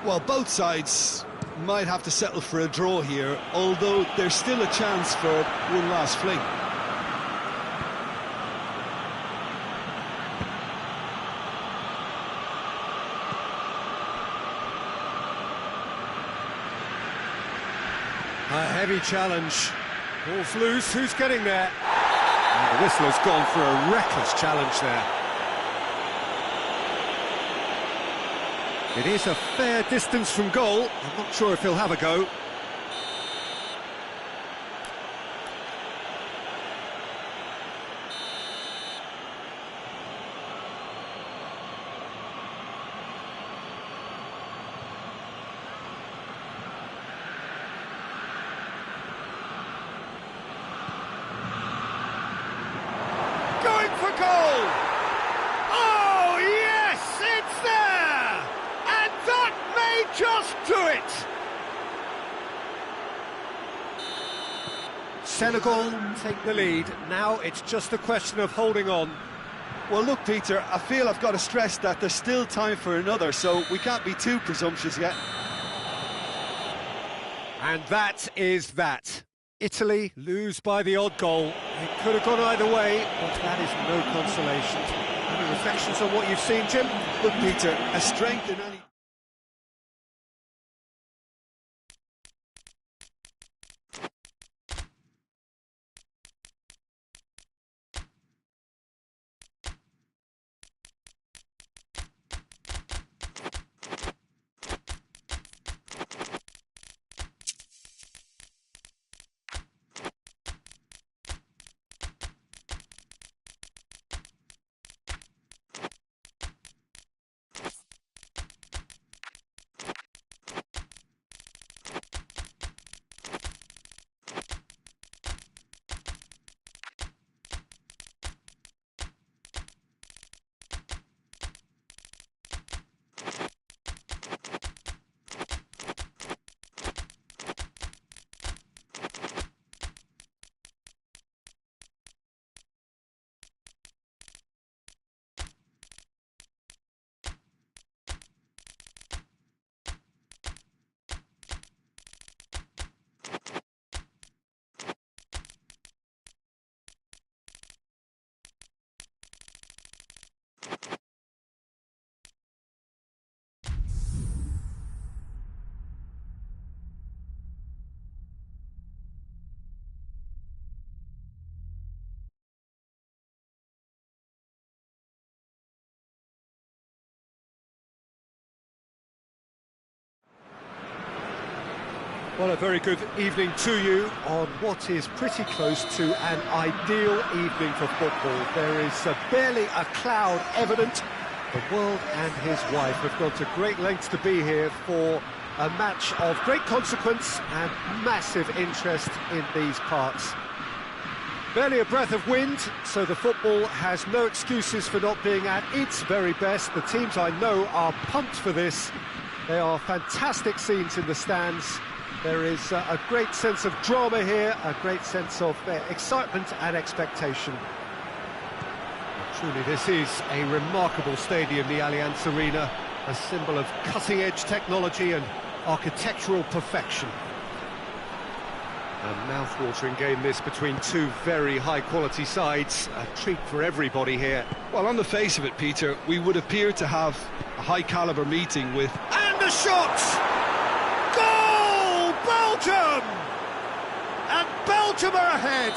Well, both sides might have to settle for a draw here, although there's still a chance for one last fling. A heavy challenge. Ball's loose, who's getting there? And the whistle has gone for a reckless challenge there. It is a fair distance from goal. I'm not sure if he'll have a go. Going for goal! Oh, yes, it's there! And that may just do it! Senegal take the lead. Now it's just a question of holding on. Well, look, Peter, I feel I've got to stress that there's still time for another, so we can't be too presumptuous yet. And that is that. Italy lose by the odd goal. It could have gone either way, but that is no consolation. Any reflections on what you've seen, Jim? Look, Peter, a strength in any... Well, a very good evening to you on what is pretty close to an ideal evening for football. There is barely a cloud evident. The world and his wife have gone to great lengths to be here for a match of great consequence and massive interest in these parts. Barely a breath of wind, so the football has no excuses for not being at its very best. The teams I know are pumped for this. They are fantastic scenes in the stands. There is a great sense of drama here, a great sense of excitement and expectation. Truly, this is a remarkable stadium, the Allianz Arena, a symbol of cutting-edge technology and architectural perfection. A mouth-watering game this between two very high-quality sides, a treat for everybody here. Well, on the face of it, Peter, we would appear to have a high-caliber meeting with... And a shot! Goal! Belgium! And Belgium are ahead!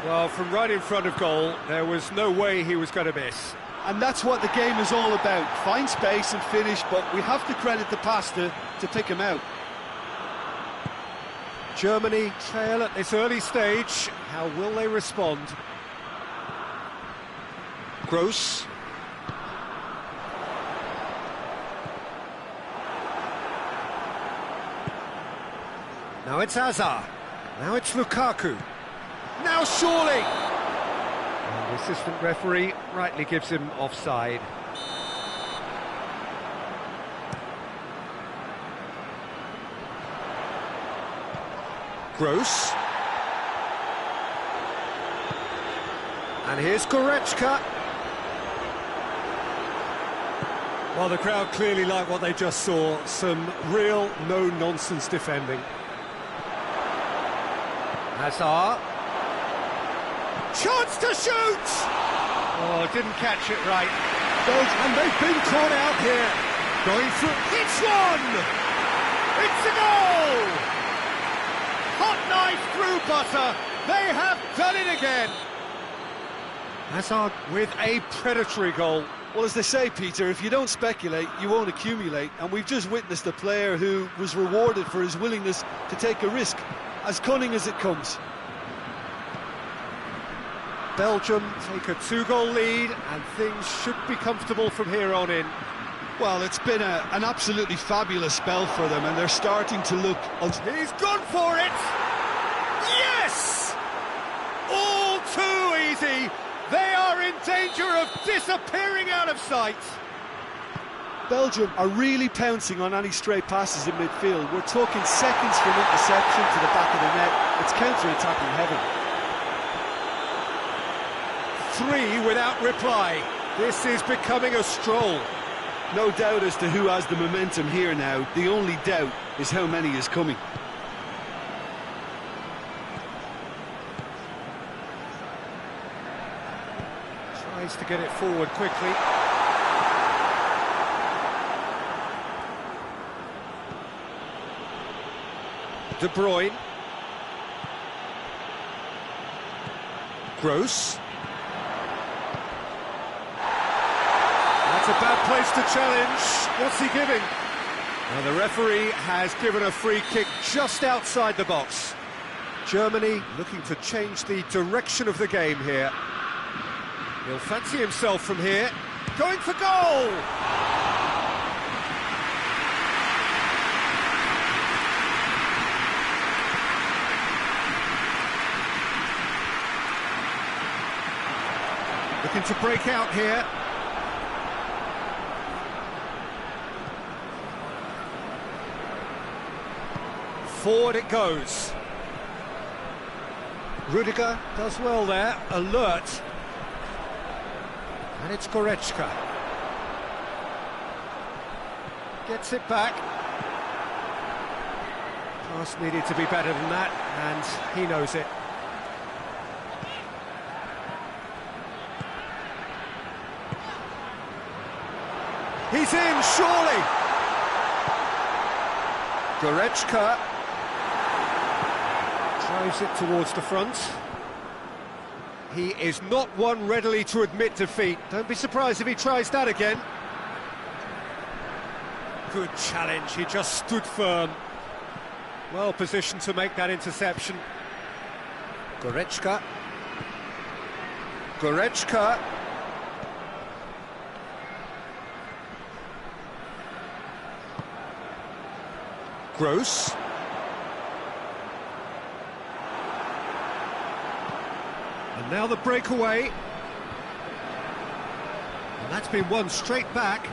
Well, from right in front of goal, there was no way he was going to miss. And that's what the game is all about. Find space and finish, but we have to credit the pass to pick him out. Germany trail at this early stage. How will they respond? Gross. Now it's Hazard. Now it's Lukaku. Now surely! And the assistant referee rightly gives him offside. Gross. And here's Goretzka. Well, the crowd clearly like what they just saw. Some real no-nonsense defending. Hazard. Chance to shoot! Oh, didn't catch it right. And they've been caught out here. Going through. It's one! It's a goal! Hot knife through butter. They have done it again. Hazard with a predatory goal. Well, as they say, Peter, if you don't speculate, you won't accumulate. And we've just witnessed a player who was rewarded for his willingness to take a risk, as cunning as it comes. Belgium take a 2-goal lead, and things should be comfortable from here on in. Well, it's been an absolutely fabulous spell for them, and they're starting to look... He's gone for it! Yes! All too easy! They are in danger of disappearing out of sight! Belgium are really pouncing on any stray passes in midfield. We're talking seconds from interception to the back of the net. It's counter-attacking heaven. 3 without reply. This is becoming a stroll. No doubt as to who has the momentum here now. The only doubt is how many is coming. Tries to get it forward quickly. De Bruyne. Gross. That's a bad place to challenge. What's he giving? Well, the referee has given a free kick just outside the box. Germany looking to change the direction of the game here. He'll fancy himself from here. Going for goal! Looking to break out here. Forward it goes. Rudiger does well there, alert. And it's Goretzka. Gets it back. Pass needed to be better than that, and he knows it. He's in, surely! Goretzka drives it towards the front. He is not one readily to admit defeat. Don't be surprised if he tries that again. Good challenge, he just stood firm. Well positioned to make that interception. Goretzka. Goretzka. Gross. Now the breakaway. And that's been won straight back.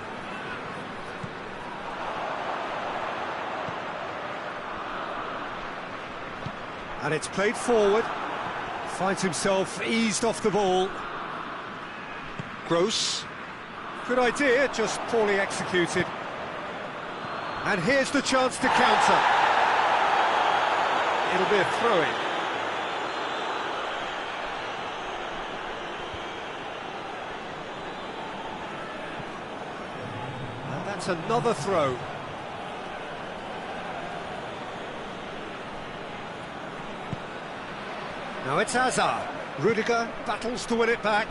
And it's played forward. Finds himself eased off the ball. Gross. Good idea, just poorly executed. And here's the chance to counter. It'll be a throw-in. And that's another throw. Now it's Hazard. Rudiger battles to win it back.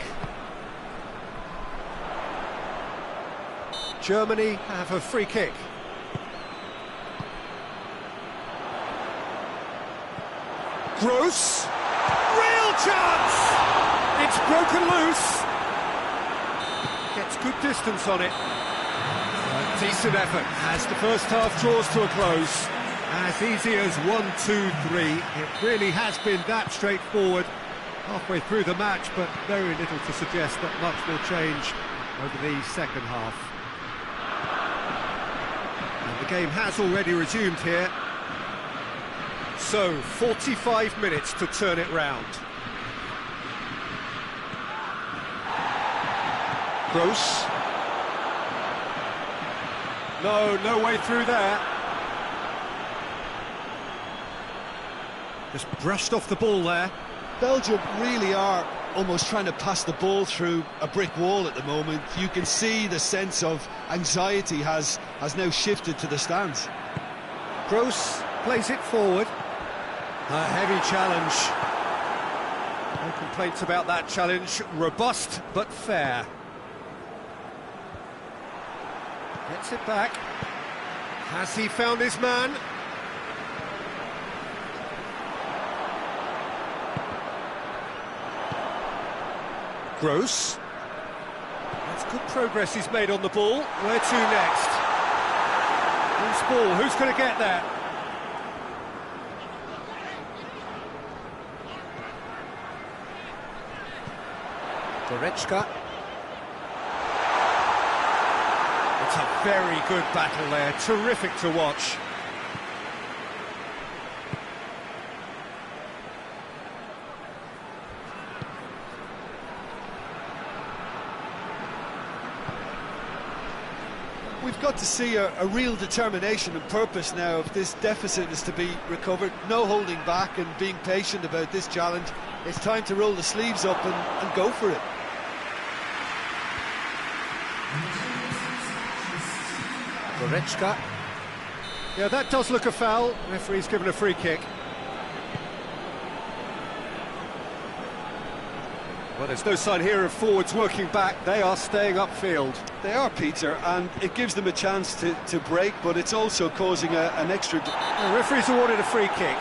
Germany have a free kick. Gross. Real chance! It's broken loose. Gets good distance on it. A decent effort as the first half draws to a close. As easy as 1-2-3. It really has been that straightforward halfway through the match, but very little to suggest that much will change over the second half. And the game has already resumed here. So, 45 minutes to turn it round. Gross. No way through there. Just brushed off the ball there. Belgium really are almost trying to pass the ball through a brick wall at the moment. You can see the sense of anxiety has now shifted to the stands. Gross plays it forward. A heavy challenge. No complaints about that challenge. Robust but fair. Gets it back. Has he found his man? Gross. That's good progress he's made on the ball. Where to next? Loose ball, who's going to get that? Goretzka. It's a very good battle there, terrific to watch. We've got to see a real determination and purpose now if this deficit is to be recovered. No holding back and being patient about this challenge. It's time to roll the sleeves up and go for it. Goretzka. Yeah, that does look a foul. Referee's given a free kick. Well, there's no sign here of forwards working back. They are staying upfield. They are, Peter, and it gives them a chance to break, but it's also causing an extra... The referee's awarded a free kick.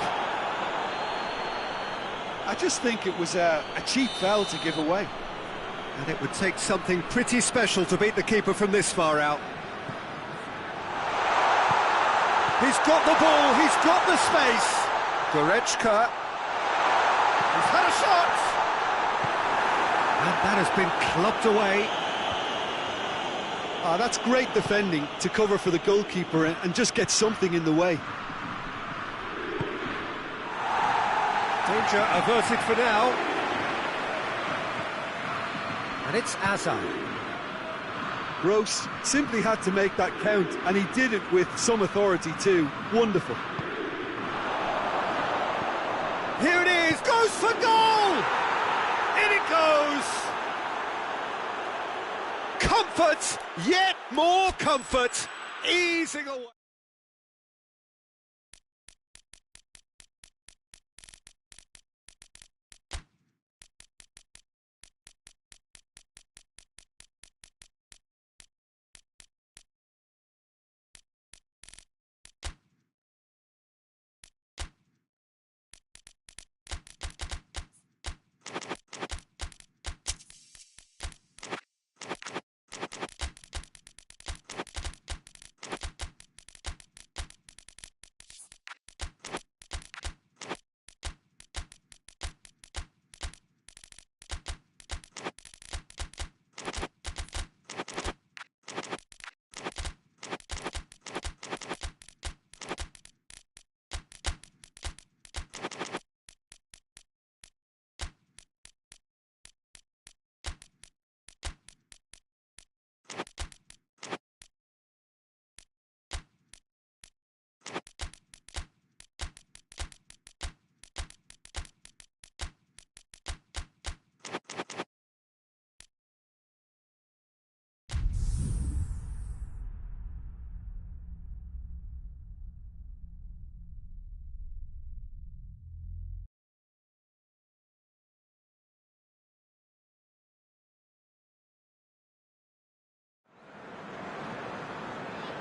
I just think it was a cheap foul to give away. And it would take something pretty special to beat the keeper from this far out. He's got the ball, he's got the space. Goretzka. He's had a shot. And that has been clubbed away. That's great defending to cover for the goalkeeper and just get something in the way. Danger averted for now. And it's Hazard. Gross simply had to make that count, and he did it with some authority too. Wonderful. Here it is, goes for goal! In it goes! Comfort, yet more comfort, easing away.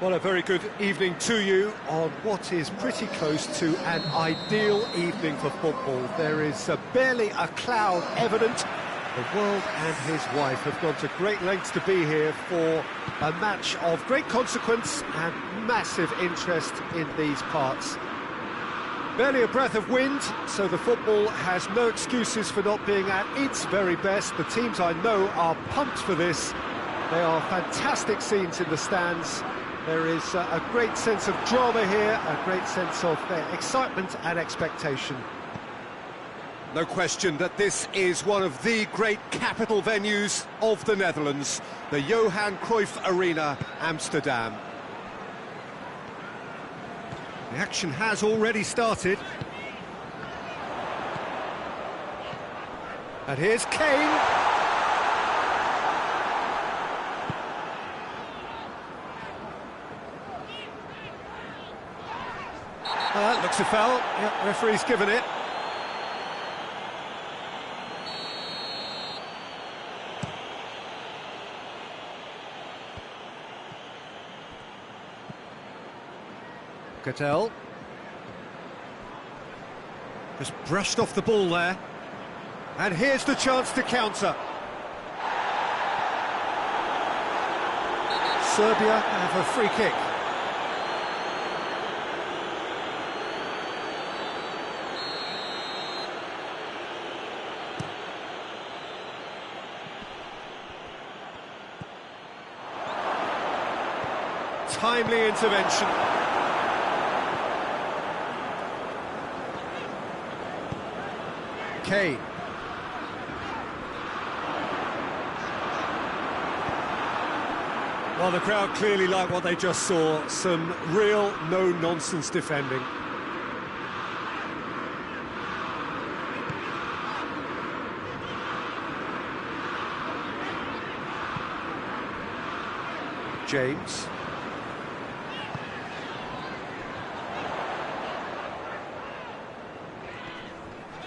Well, a very good evening to you on what is pretty close to an ideal evening for football. There is barely a cloud evident. The world and his wife have gone to great lengths to be here for a match of great consequence and massive interest in these parts. Barely a breath of wind, so the football has no excuses for not being at its very best. The teams I know are pumped for this. They are fantastic scenes in the stands. There is a great sense of drama here, a great sense of excitement and expectation. No question that this is one of the great capital venues of the Netherlands, the Johan Cruyff Arena, Amsterdam. The action has already started. And here's Kane. Looks a foul. Yeah, referee's given it. Cattell. Just brushed off the ball there. And here's the chance to counter. Serbia have a free kick. Timely intervention. Kane. Well, the crowd clearly like what they just saw. Some real no-nonsense defending. James.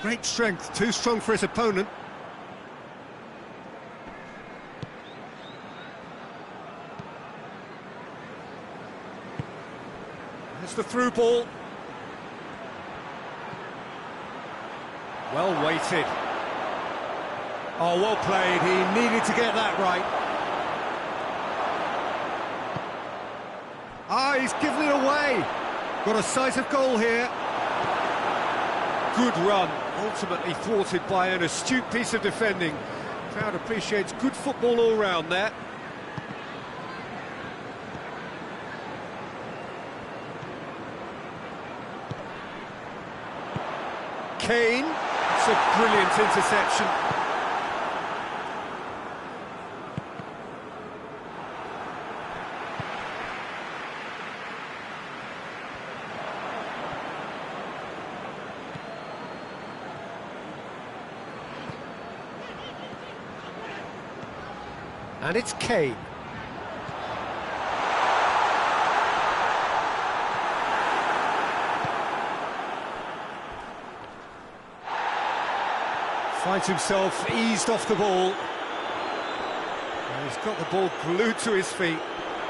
Great strength, too strong for his opponent. There's the through ball. Well weighted. Oh, well played. He needed to get that right. Ah, he's given it away. Got a sight of goal here. Good run, ultimately thwarted by an astute piece of defending. Crowd appreciates good football all round there. Kane, it's a brilliant interception. And it's Kane. Finds himself eased off the ball. And he's got the ball glued to his feet.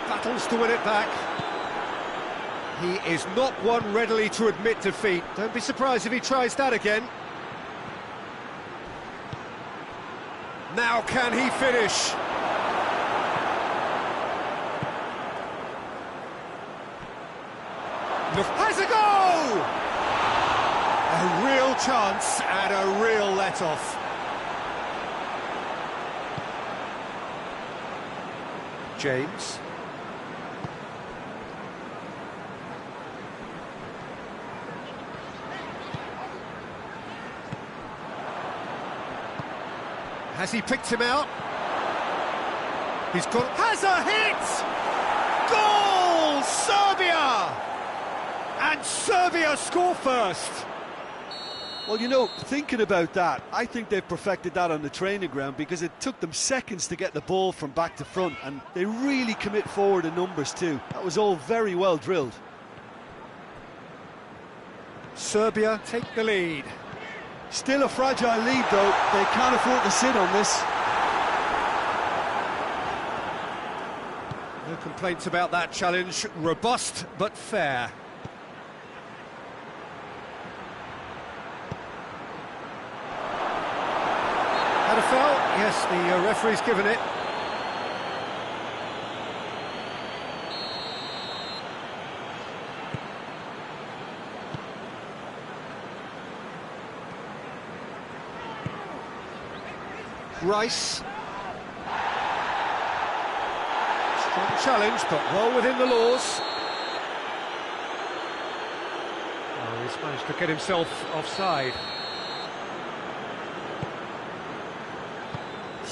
Battles to win it back. He is not one readily to admit defeat. Don't be surprised if he tries that again. Now can he finish? Has a goal! A real chance and a real let-off. James. Has he picked him out? He's got... Has a hit! Goal! Serbia! And Serbia score first. Well, you know, thinking about that, I think they've perfected that on the training ground because it took them seconds to get the ball from back to front, and they really commit forward in numbers too. That was all very well drilled. Serbia take the lead. Still a fragile lead though, they can't afford to sit on this. No complaints about that challenge. Robust but fair. Had a foul? Yes, the referee's given it. Rice. Strong challenge, but well within the laws. Oh, he's managed to get himself offside.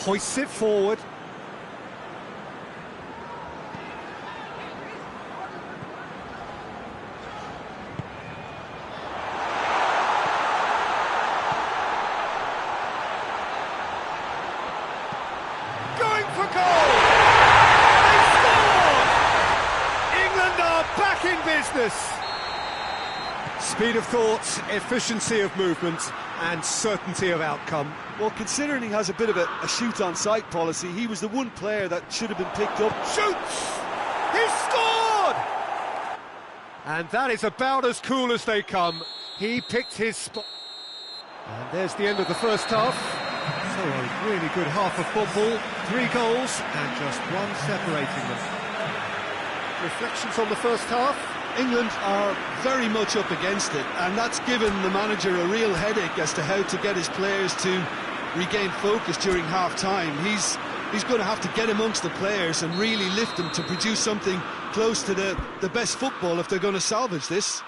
Hoists it forward. Going for goal! They scored! England are back in business. Speed of thought, efficiency of movement, and certainty of outcome. Well, considering he has a bit of a shoot-on-sight policy, he was the one player that should have been picked up. Shoots! He scored! And that is about as cool as they come. He picked his spot. And there's the end of the first half. So a really good half of football. 3 goals and just one separating them. Reflections on the first half? England are very much up against it, and that's given the manager a real headache as to how to get his players to regain focus during half-time. He's going to have to get amongst the players and really lift them to produce something close to the best football if they're going to salvage this.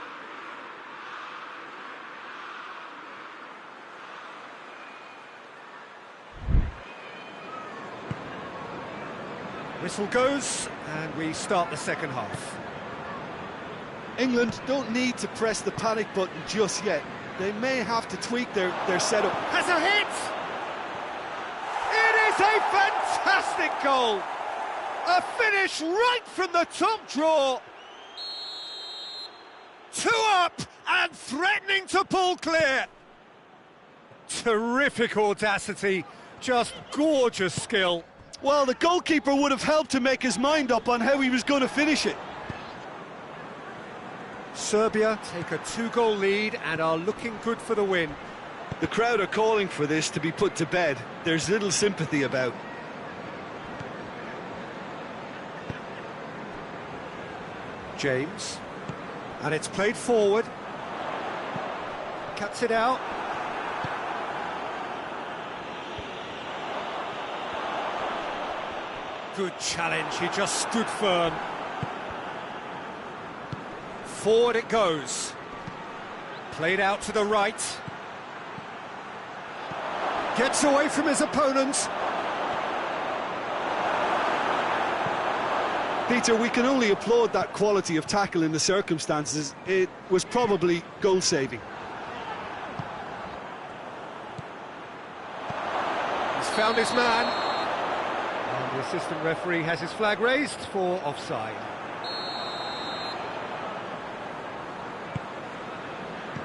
Whistle goes, and we start the second half. England don't need to press the panic button just yet. They may have to tweak their setup. Has a hit! It is a fantastic goal! A finish right from the top draw! 2 up and threatening to pull clear! Terrific audacity, just gorgeous skill. Well, the goalkeeper would have helped to make his mind up on how he was going to finish it. Serbia take a 2-goal lead and are looking good for the win. The crowd are calling for this to be put to bed. There's little sympathy about. James. And it's played forward. Cuts it out. Good challenge, he just stood firm. Forward it goes. Played out to the right. Gets away from his opponent. Peter, we can only applaud that quality of tackle in the circumstances. It was probably goal-saving. He's found his man. And the assistant referee has his flag raised for offside.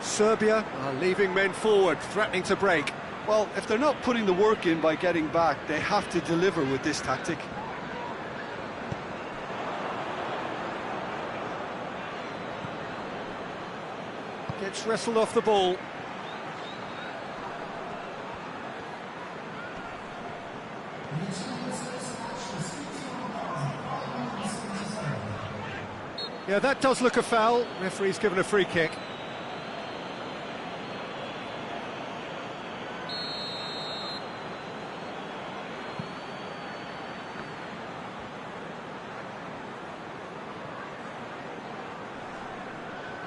Serbia are leaving men forward, threatening to break. Well, if they're not putting the work in by getting back, they have to deliver with this tactic. Gets wrestled off the ball. Yeah, that does look a foul. Referee's given a free kick.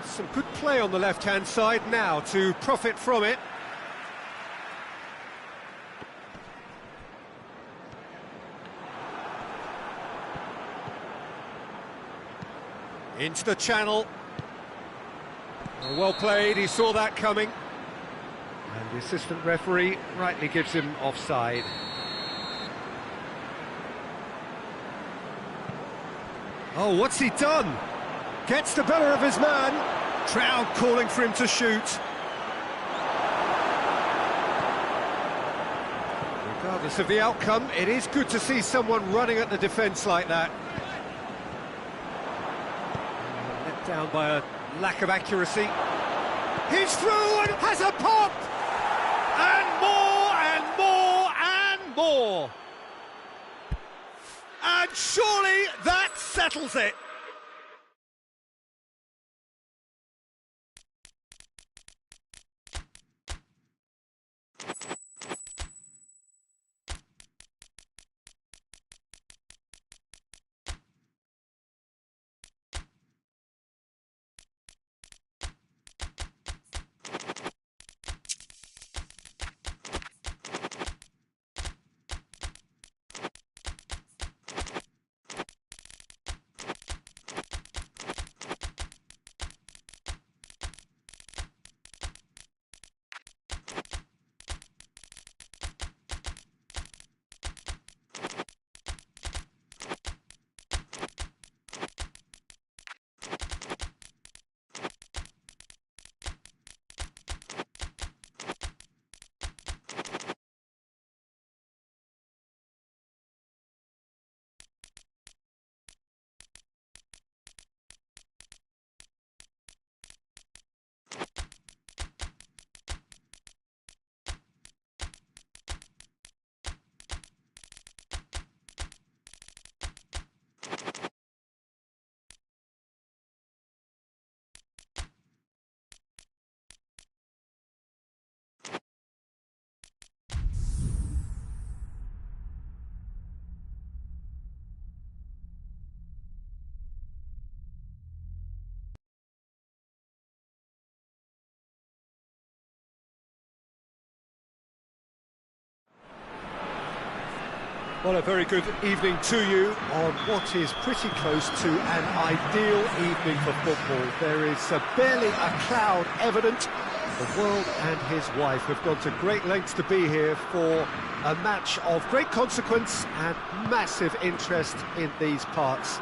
Some good play on the left-hand side now to profit from it. Into the channel. Well played, he saw that coming. And the assistant referee rightly gives him offside. Oh, what's he done? Gets the better of his man. Crowd calling for him to shoot. Regardless of the outcome, it is good to see someone running at the defence like that. Down by a lack of accuracy. He's through and has a pop! And more and more and more! And surely that settles it! Well, a very good evening to you on what is pretty close to an ideal evening for football. There is barely a cloud evident. The world and his wife have gone to great lengths to be here for a match of great consequence and massive interest in these parts.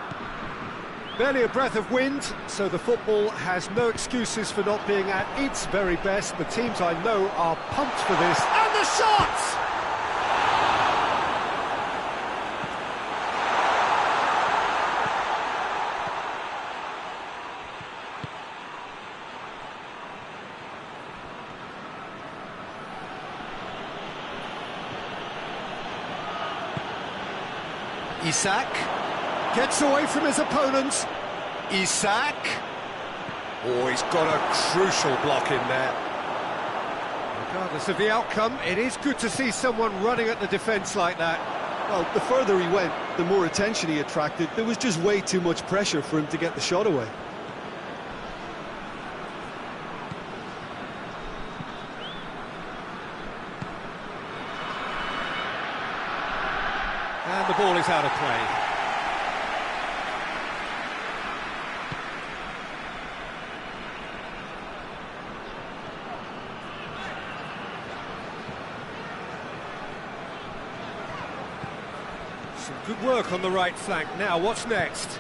Barely a breath of wind, so the football has no excuses for not being at its very best. The teams I know are pumped for this. And the shots! Isak gets away from his opponents. Isak. Oh, he's got a crucial block in there. Regardless of the outcome, it is good to see someone running at the defence like that. Well, the further he went, the more attention he attracted. There was just way too much pressure for him to get the shot away. And the ball is out of play. Some good work on the right flank. Now, what's next?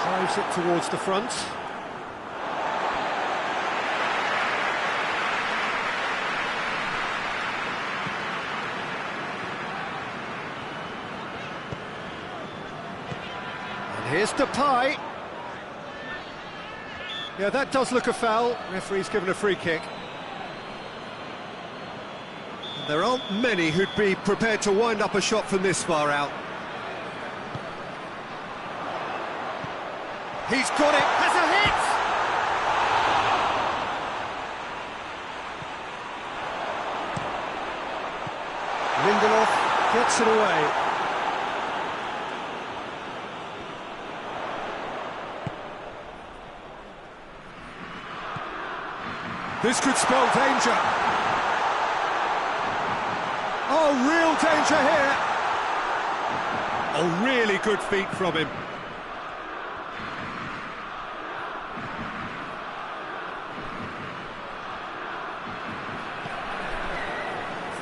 Drives it towards the front. Here's Depay. Yeah, that does look a foul. Referee's given a free kick. And there aren't many who'd be prepared to wind up a shot from this far out. He's got it. Has a hit! Lindelof gets it away. This could spell danger. Oh, real danger here. Oh, really good feet from him.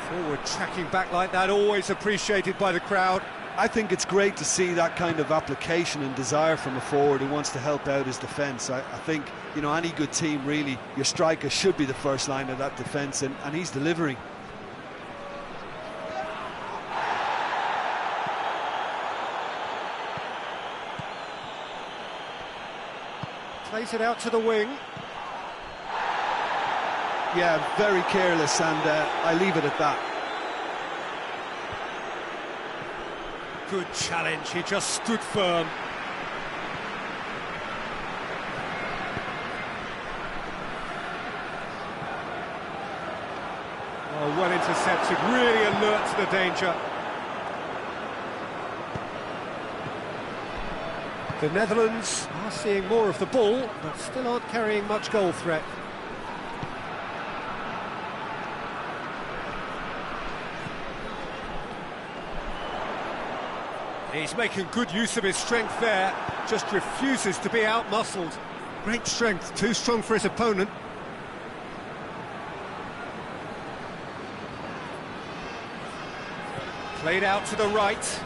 Forward tracking back like that, always appreciated by the crowd. I think it's great to see that kind of application and desire from a forward who wants to help out his defence. I think, you know, any good team, really, your striker should be the first line of that defence, and he's delivering. Plays it out to the wing. Yeah, very careless, and I leave it at that. Good challenge, he just stood firm. Oh, well intercepted, really alert to the danger. The Netherlands are seeing more of the ball, but still aren't carrying much goal threat. He's making good use of his strength there, just refuses to be out-muscled. Great strength, too strong for his opponent. Played out to the right.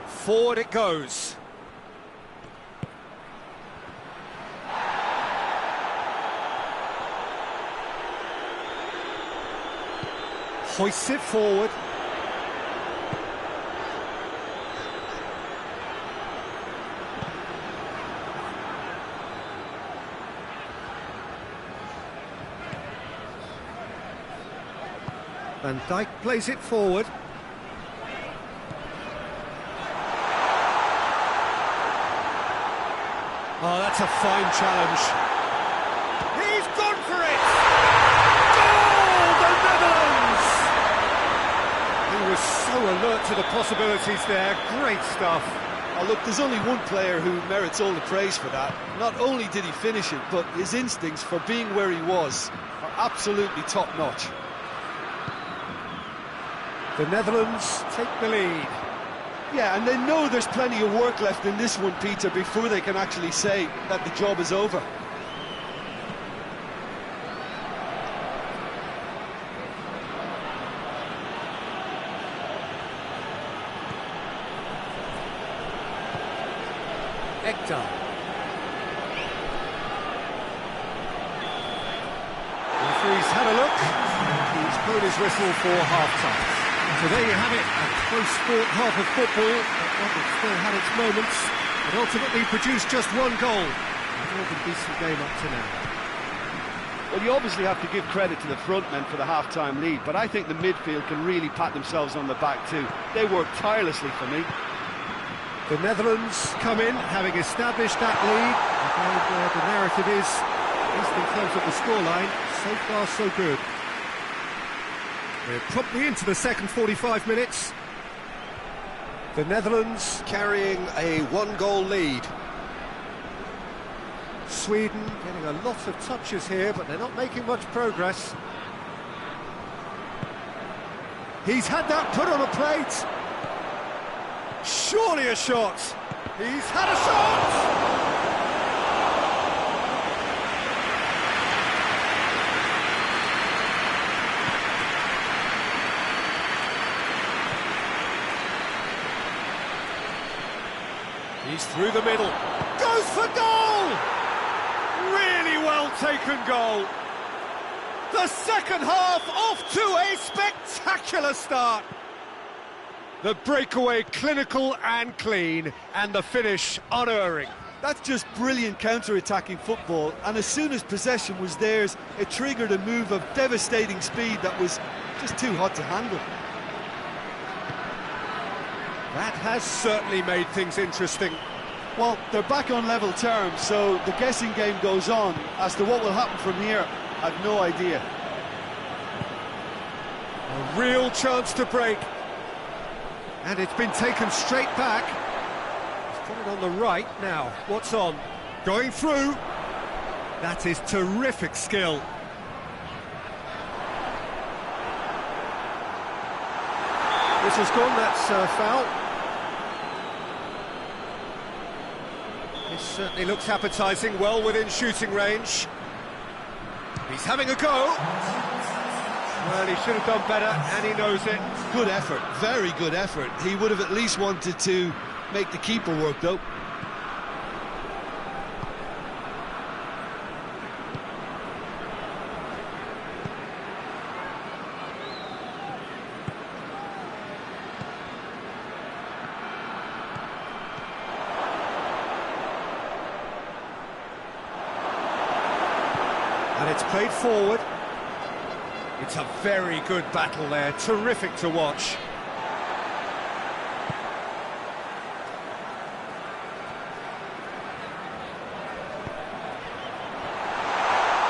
Forward it goes. Hoists it forward. Van Dijk plays it forward. Oh, that's a fine challenge. He's gone for it! Goal, the Netherlands! He was so alert to the possibilities there. Great stuff. Oh, look, there's only one player who merits all the praise for that. Not only did he finish it, but his instincts for being where he was are absolutely top-notch. The Netherlands take the lead. Yeah, and they know there's plenty of work left in this one, Peter, before they can actually say that the job is over. Ekdal. The referee's had a look, and he's blown his whistle for half-time. So there you have it, a close sport half of football, but one that still had its moments, but ultimately produced just one goal. A more than decent game up to now. Well, you obviously have to give credit to the front men for the half-time lead, but I think the midfield can really pat themselves on the back too. They worked tirelessly for me. The Netherlands come in, having established that lead, and the narrative is, at least in terms of the scoreline, so far so good. We're promptly into the second 45 minutes. The Netherlands carrying a one-goal lead. Sweden getting a lot of touches here, but they're not making much progress. He's had that put on a plate. Surely a shot. He's had a shot! He's through the middle. Goes for goal! Really well taken goal. The second half off to a spectacular start. The breakaway clinical and clean, and the finish unerring. That's just brilliant counter-attacking football, and as soon as possession was theirs, it triggered a move of devastating speed that was just too hot to handle. That has certainly made things interesting. Well, they're back on level terms, so the guessing game goes on. As to what will happen from here, I've no idea. A real chance to break. And it's been taken straight back. He's got it on the right now. What's on? Going through. That is terrific skill. This has gone, that's a foul. This certainly looks appetising, well within shooting range. He's having a go. Well, he should have done better, and he knows it. Good effort, very good effort. He would have at least wanted to make the keeper work, though. And it's played forward. It's a very good battle there, terrific to watch.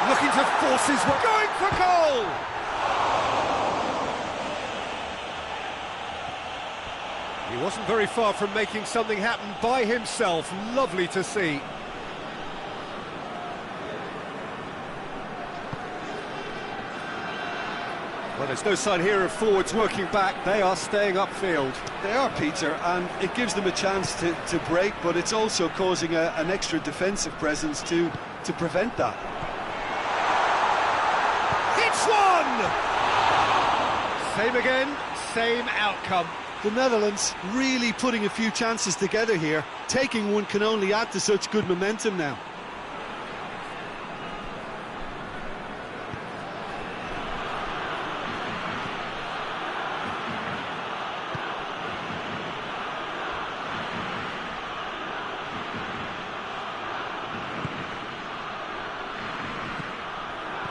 Looking to force his way, going for goal! He wasn't very far from making something happen by himself. Lovely to see. Well, there's no sign here of forwards working back. They are staying upfield. They are, Peter, and it gives them a chance to break, but it's also causing an extra defensive presence to prevent that. It's one! Same again, same outcome. The Netherlands really putting a few chances together here. Taking one can only add to such good momentum now.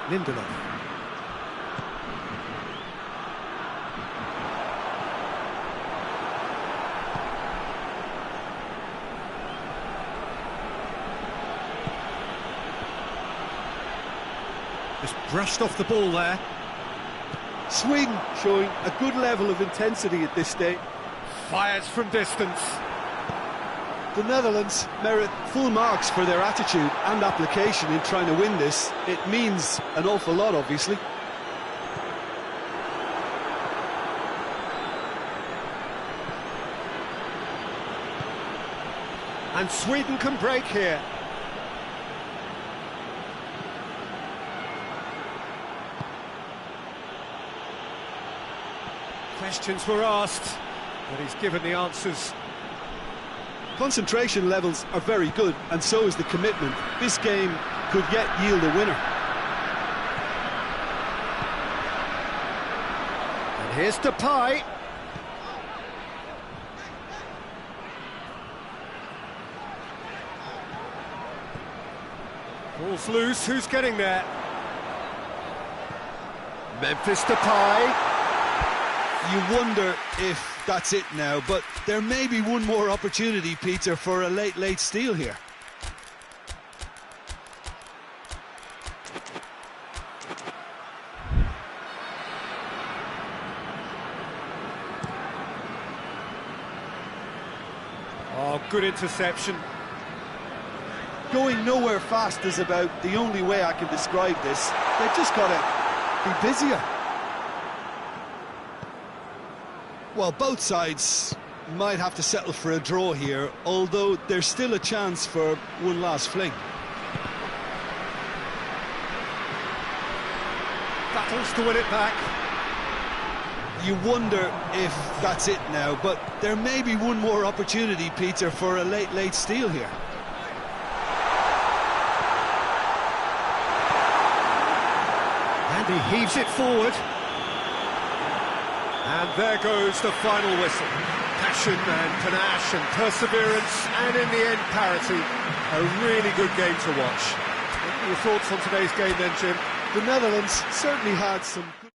Lindelof. Just brushed off the ball there. Sweden showing a good level of intensity at this stage. Fires from distance. The Netherlands merit full marks for their attitude and application in trying to win this. It means an awful lot, obviously. And Sweden can break here. Questions were asked, but he's given the answers. Concentration levels are very good, and so is the commitment. This game could yet yield a winner. And here's Depay. Ball's loose, who's getting there? Memphis Depay. You wonder if that's it now, but there may be one more opportunity, Peter, for a late steal here. Oh, good interception. Going nowhere fast is about the only way I can describe this. They've just got to be busier. Well, both sides might have to settle for a draw here, although there's still a chance for one last fling. Battles to win it back. You wonder if that's it now, but there may be one more opportunity, Peter, for a late steal here. And he heaves it forward. And there goes the final whistle. Passion and panache and perseverance, and in the end, parity. A really good game to watch. What are your thoughts on today's game then, Jim? The Netherlands certainly had some good...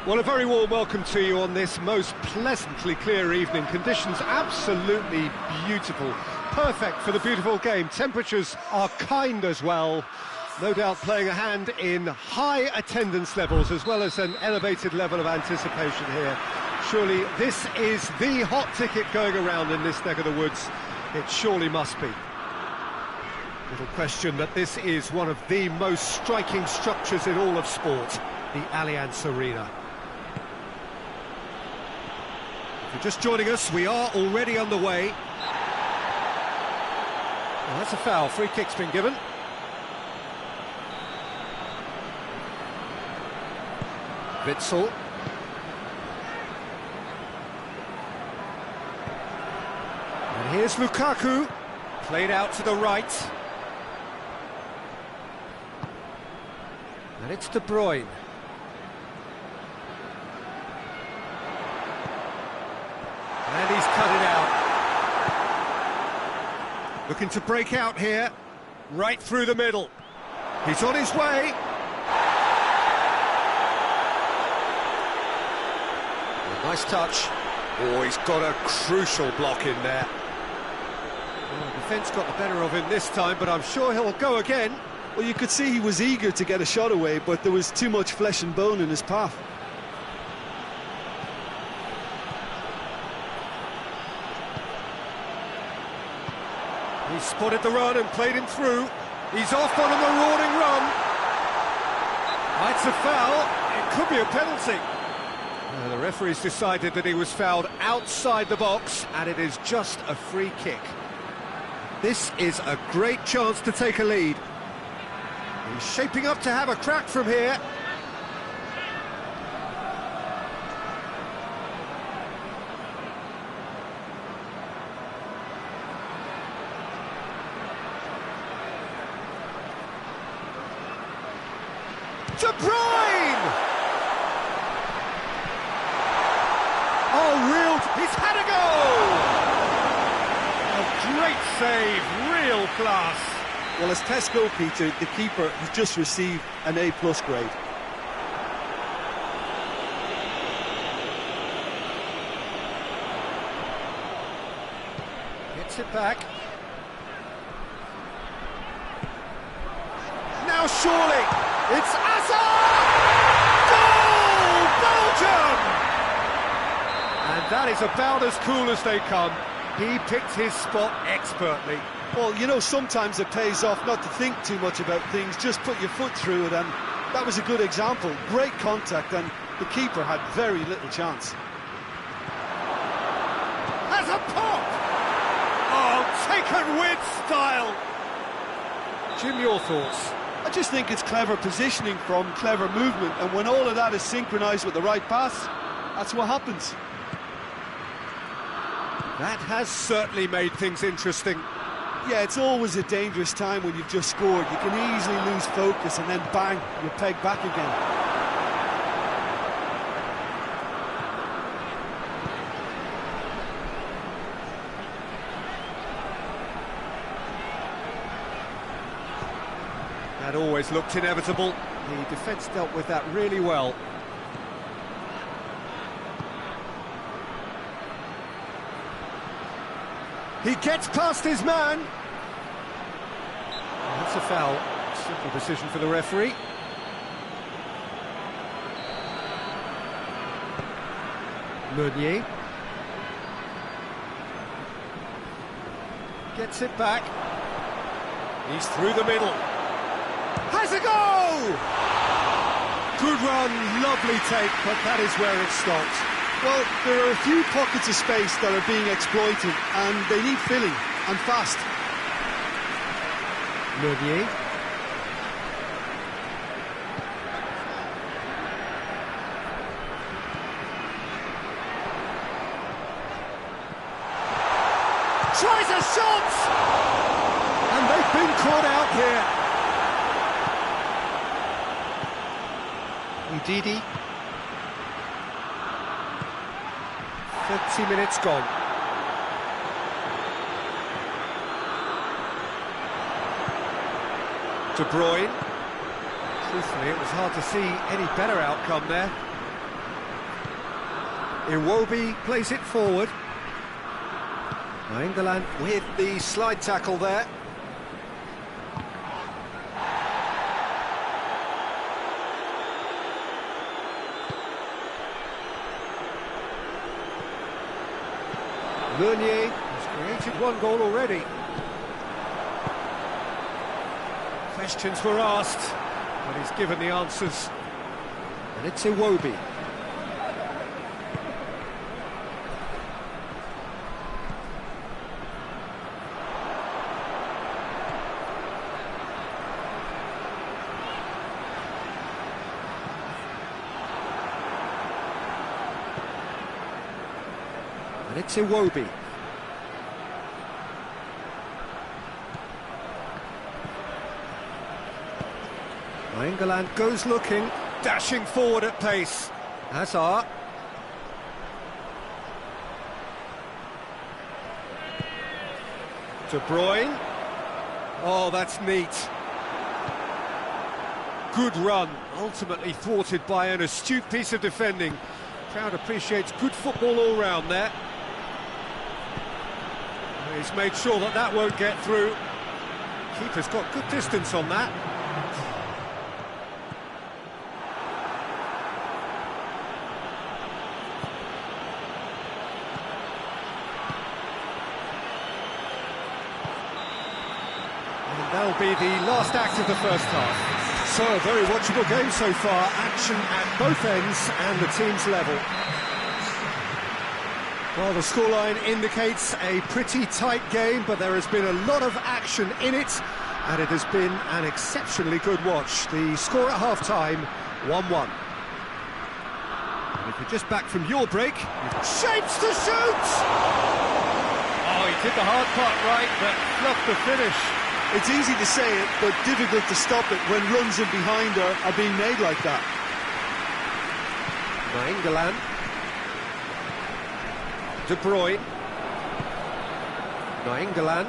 Well, a very warm welcome to you on this most pleasantly clear evening. Conditions absolutely beautiful. Perfect for the beautiful game. Temperatures are kind as well. No doubt playing a hand in high attendance levels as well as an elevated level of anticipation here. Surely this is the hot ticket going around in this neck of the woods. It surely must be. Little question that this is one of the most striking structures in all of sport, the Allianz Arena. If you're just joining us, we are already underway. Well, that's a foul. Free kick's been given. Witsel. And here's Lukaku, played out to the right. And it's De Bruyne. And he's cut it out. Looking to break out here, right through the middle. He's on his way. Nice touch. Oh, he's got a crucial block in there. Well, the defence got the better of him this time, but I'm sure he'll go again. Well, you could see he was eager to get a shot away, but there was too much flesh and bone in his path. He spotted the run and played him through. He's off on a marauding run. That's a foul. It could be a penalty. The referee's decided that he was fouled outside the box, and it is just a free kick. This is a great chance to take a lead. He's shaping up to have a crack from here. De Bruyne! Oh, real, he's had a goal! A great save, real class. Well, as test goalkeeper, the keeper has just received an A+ grade. Gets it back. Now surely, it's Hazard! Goal! Belgium! And that is about as cool as they come. He picked his spot expertly. Well, you know, sometimes it pays off not to think too much about things, just put your foot through it, and that was a good example. Great contact, and the keeper had very little chance. Has a pop! Oh, taken with style! Jim, your thoughts? I just think it's clever positioning from clever movement, and when all of that is synchronised with the right pass, that's what happens. That has certainly made things interesting. Yeah, it's always a dangerous time when you've just scored. You can easily lose focus and then bang, you're pegged back again. That always looked inevitable. The defence dealt with that really well. He gets past his man. That's a foul. Simple decision for the referee. Meunier. Gets it back. He's through the middle. Has a goal! Good run, lovely take, but that is where it stops. Well, there are a few pockets of space that are being exploited, and they need filling, and fast. Meunier. Tries a shot! And they've been caught out here. Ndidi. 30 minutes gone. De Bruyne. Truthfully, it was hard to see any better outcome there. Iwobi plays it forward. England with the slide tackle there. Meunier has created one goal already. Questions were asked, but he's given the answers. And it's Iwobi. And it's Iwobi. England goes looking, dashing forward at pace. Hazard. De Bruyne. Oh, that's neat. Good run, ultimately thwarted by an astute piece of defending. Crowd appreciates good football all round there. He's made sure that that won't get through. Keeper's got good distance on that. And that'll be the last act of the first half. So a very watchable game so far. Action at both ends and the team's level. Well, the scoreline indicates a pretty tight game, but there has been a lot of action in it, and it has been an exceptionally good watch. The score at half-time, 1-1. If you're just back from your break, shapes to shoot! Oh, he did the hard part right, but fluffed the finish. It's easy to say it, but difficult to stop it when runs in behind are being made like that. England. De Bruyne. England.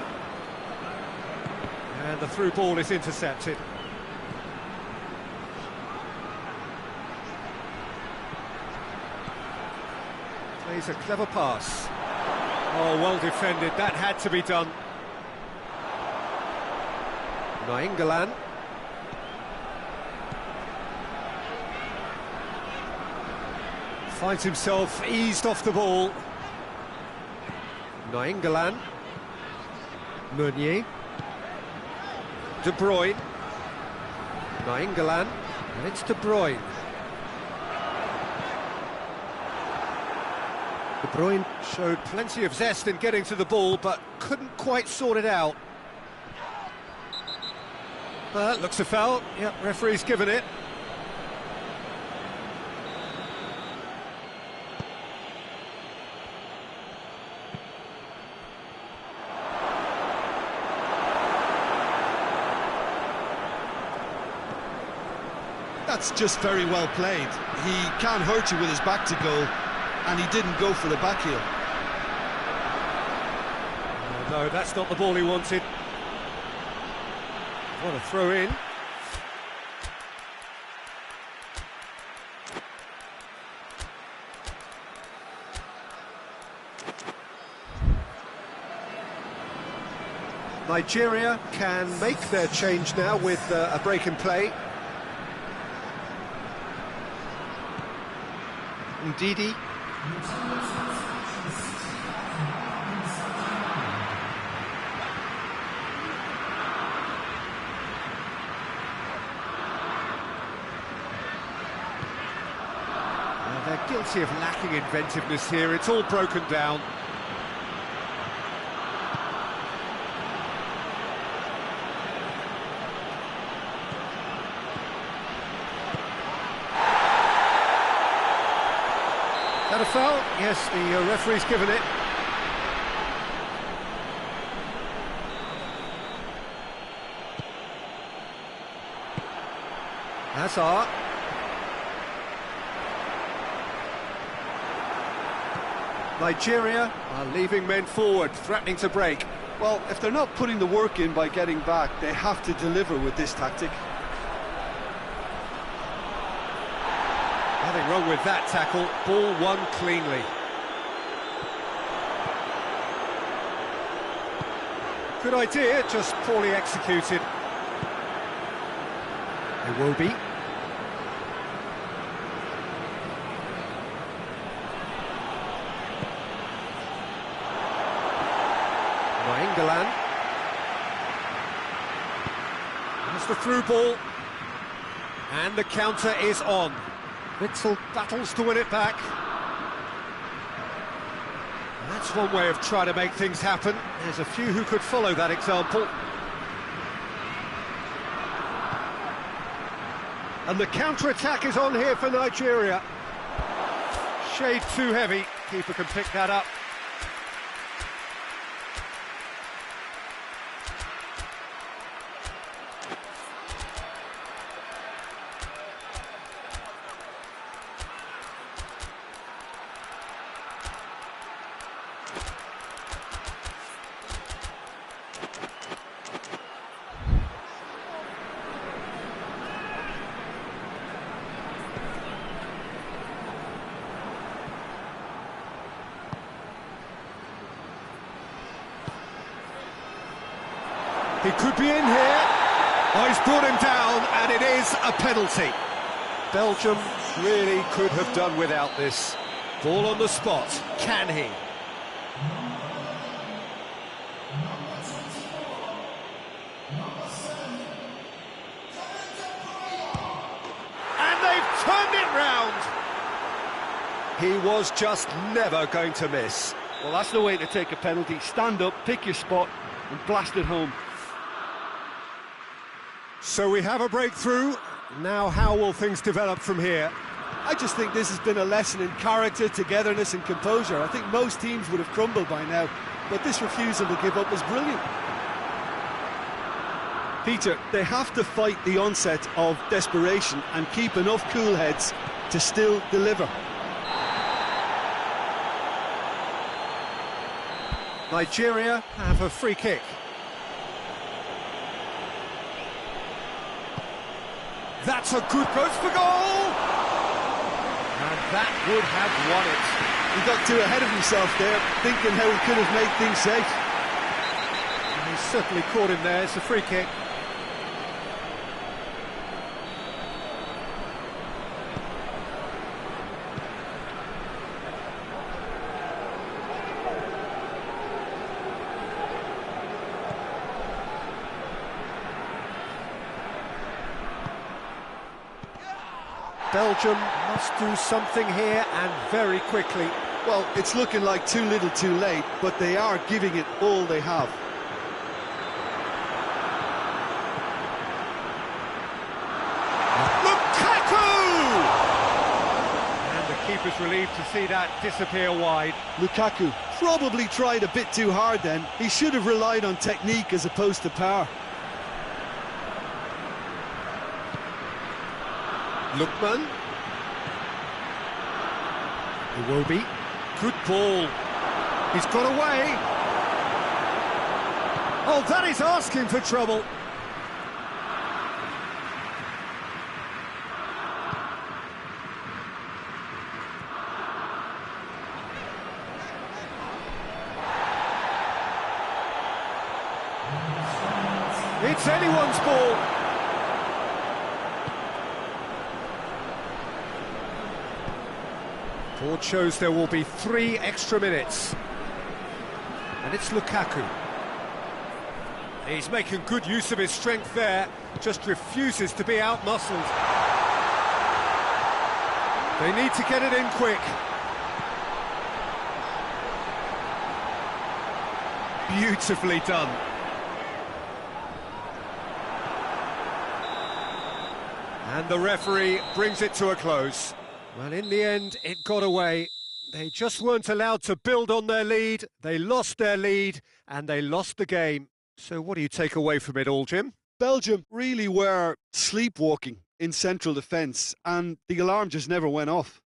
And the through ball is intercepted. Plays a clever pass. Oh, well defended. That had to be done. England. Finds himself eased off the ball. England. Meunier. De Bruyne. England. And it's De Bruyne. De Bruyne showed plenty of zest in getting to the ball, but couldn't quite sort it out. Looks a foul. Yep, referee's given it. That's just very well played. He can't hurt you with his back to goal, and he didn't go for the back heel. Oh, no, that's not the ball he wanted. What a throw in. Nigeria can make their change now with a break in play. Ndidi. They're guilty of lacking inventiveness here. It's all broken down. Is that a foul? Yes, the referee's given it. Hazard. Nigeria are leaving men forward, threatening to break. Well, if they're not putting the work in by getting back, they have to deliver with this tactic. And Nothing wrong with that tackle. Ball won cleanly. Good idea, just poorly executed. Iwobi. Nainggolan. That's the through ball. And the counter is on. Witsel battles to win it back. That's one way of trying to make things happen. There's a few who could follow that example. And the counter-attack is on here for Nigeria. Shade too heavy. Keeper can pick that up. He could be in here. Oh, he's brought him down, and it is a penalty. Belgium really could have done without this. Ball on the spot. Can he? And they've turned it round. He was just never going to miss. Well, that's the way to take a penalty. Stand up, pick your spot, and blast it home. So we have a breakthrough. Now how will things develop from here? I just think this has been a lesson in character, togetherness and composure. I think most teams would have crumbled by now, but this refusal to give up was brilliant. Peter, they have to fight the onset of desperation and keep enough cool heads to still deliver. Nigeria have a free kick. That's a good goes for goal! And that would have won it. He got too ahead of himself there, thinking how he could have made things safe. And he's certainly caught him there. It's a free kick. Belgium must do something here, and very quickly. Well, it's looking like too little too late, but they are giving it all they have. Lukaku! And the keeper's relieved to see that disappear wide. Lukaku probably tried a bit too hard then. He should have relied on technique as opposed to power. Lookman. Iwobi. Good ball. He's got away. Oh, that is asking for trouble. It's anyone's ball. Board shows there will be 3 extra minutes. And it's Lukaku. He's making good use of his strength there, just refuses to be out-muscled. They need to get it in quick. Beautifully done. And the referee brings it to a close. Well, in the end, it got away. They just weren't allowed to build on their lead. They lost their lead, and they lost the game. So what do you take away from it all, Jim? Belgium really were sleepwalking in central defence, and the alarm just never went off.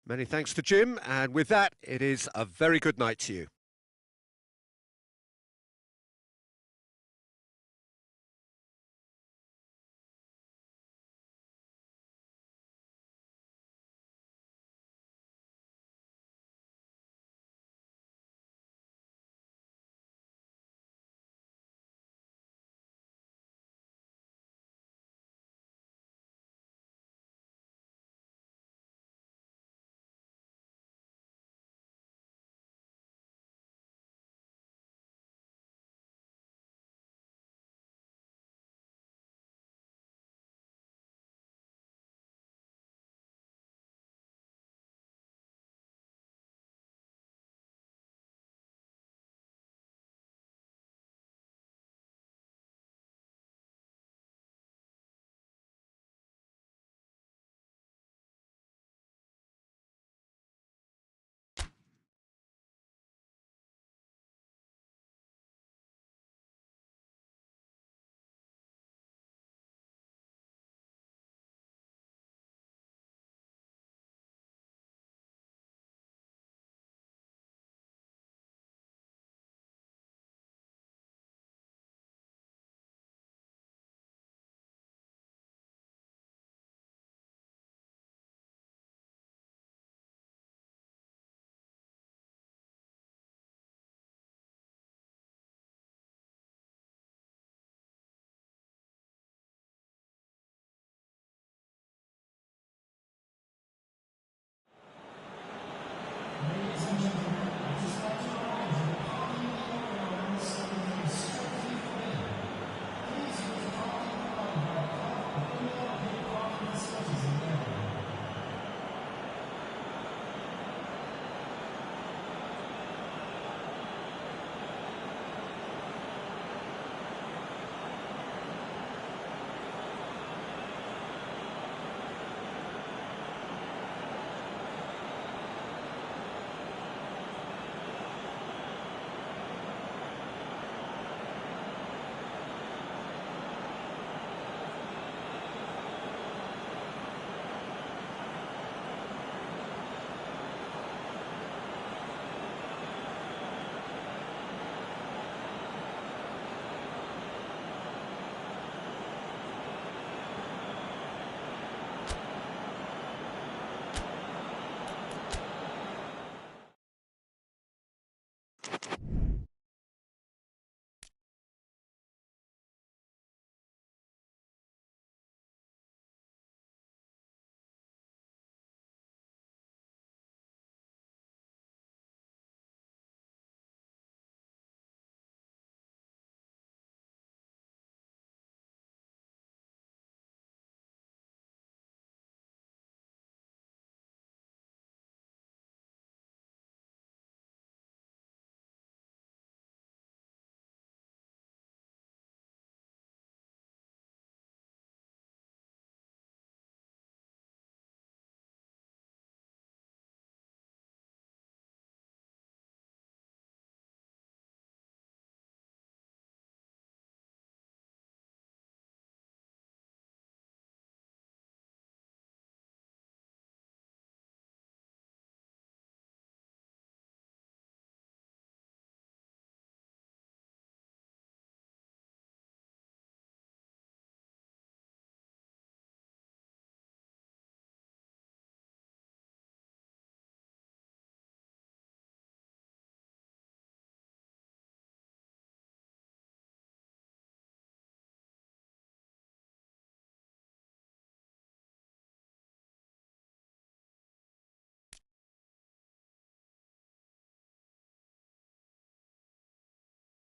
Many thanks to Jim, and with that, it is a very good night to you.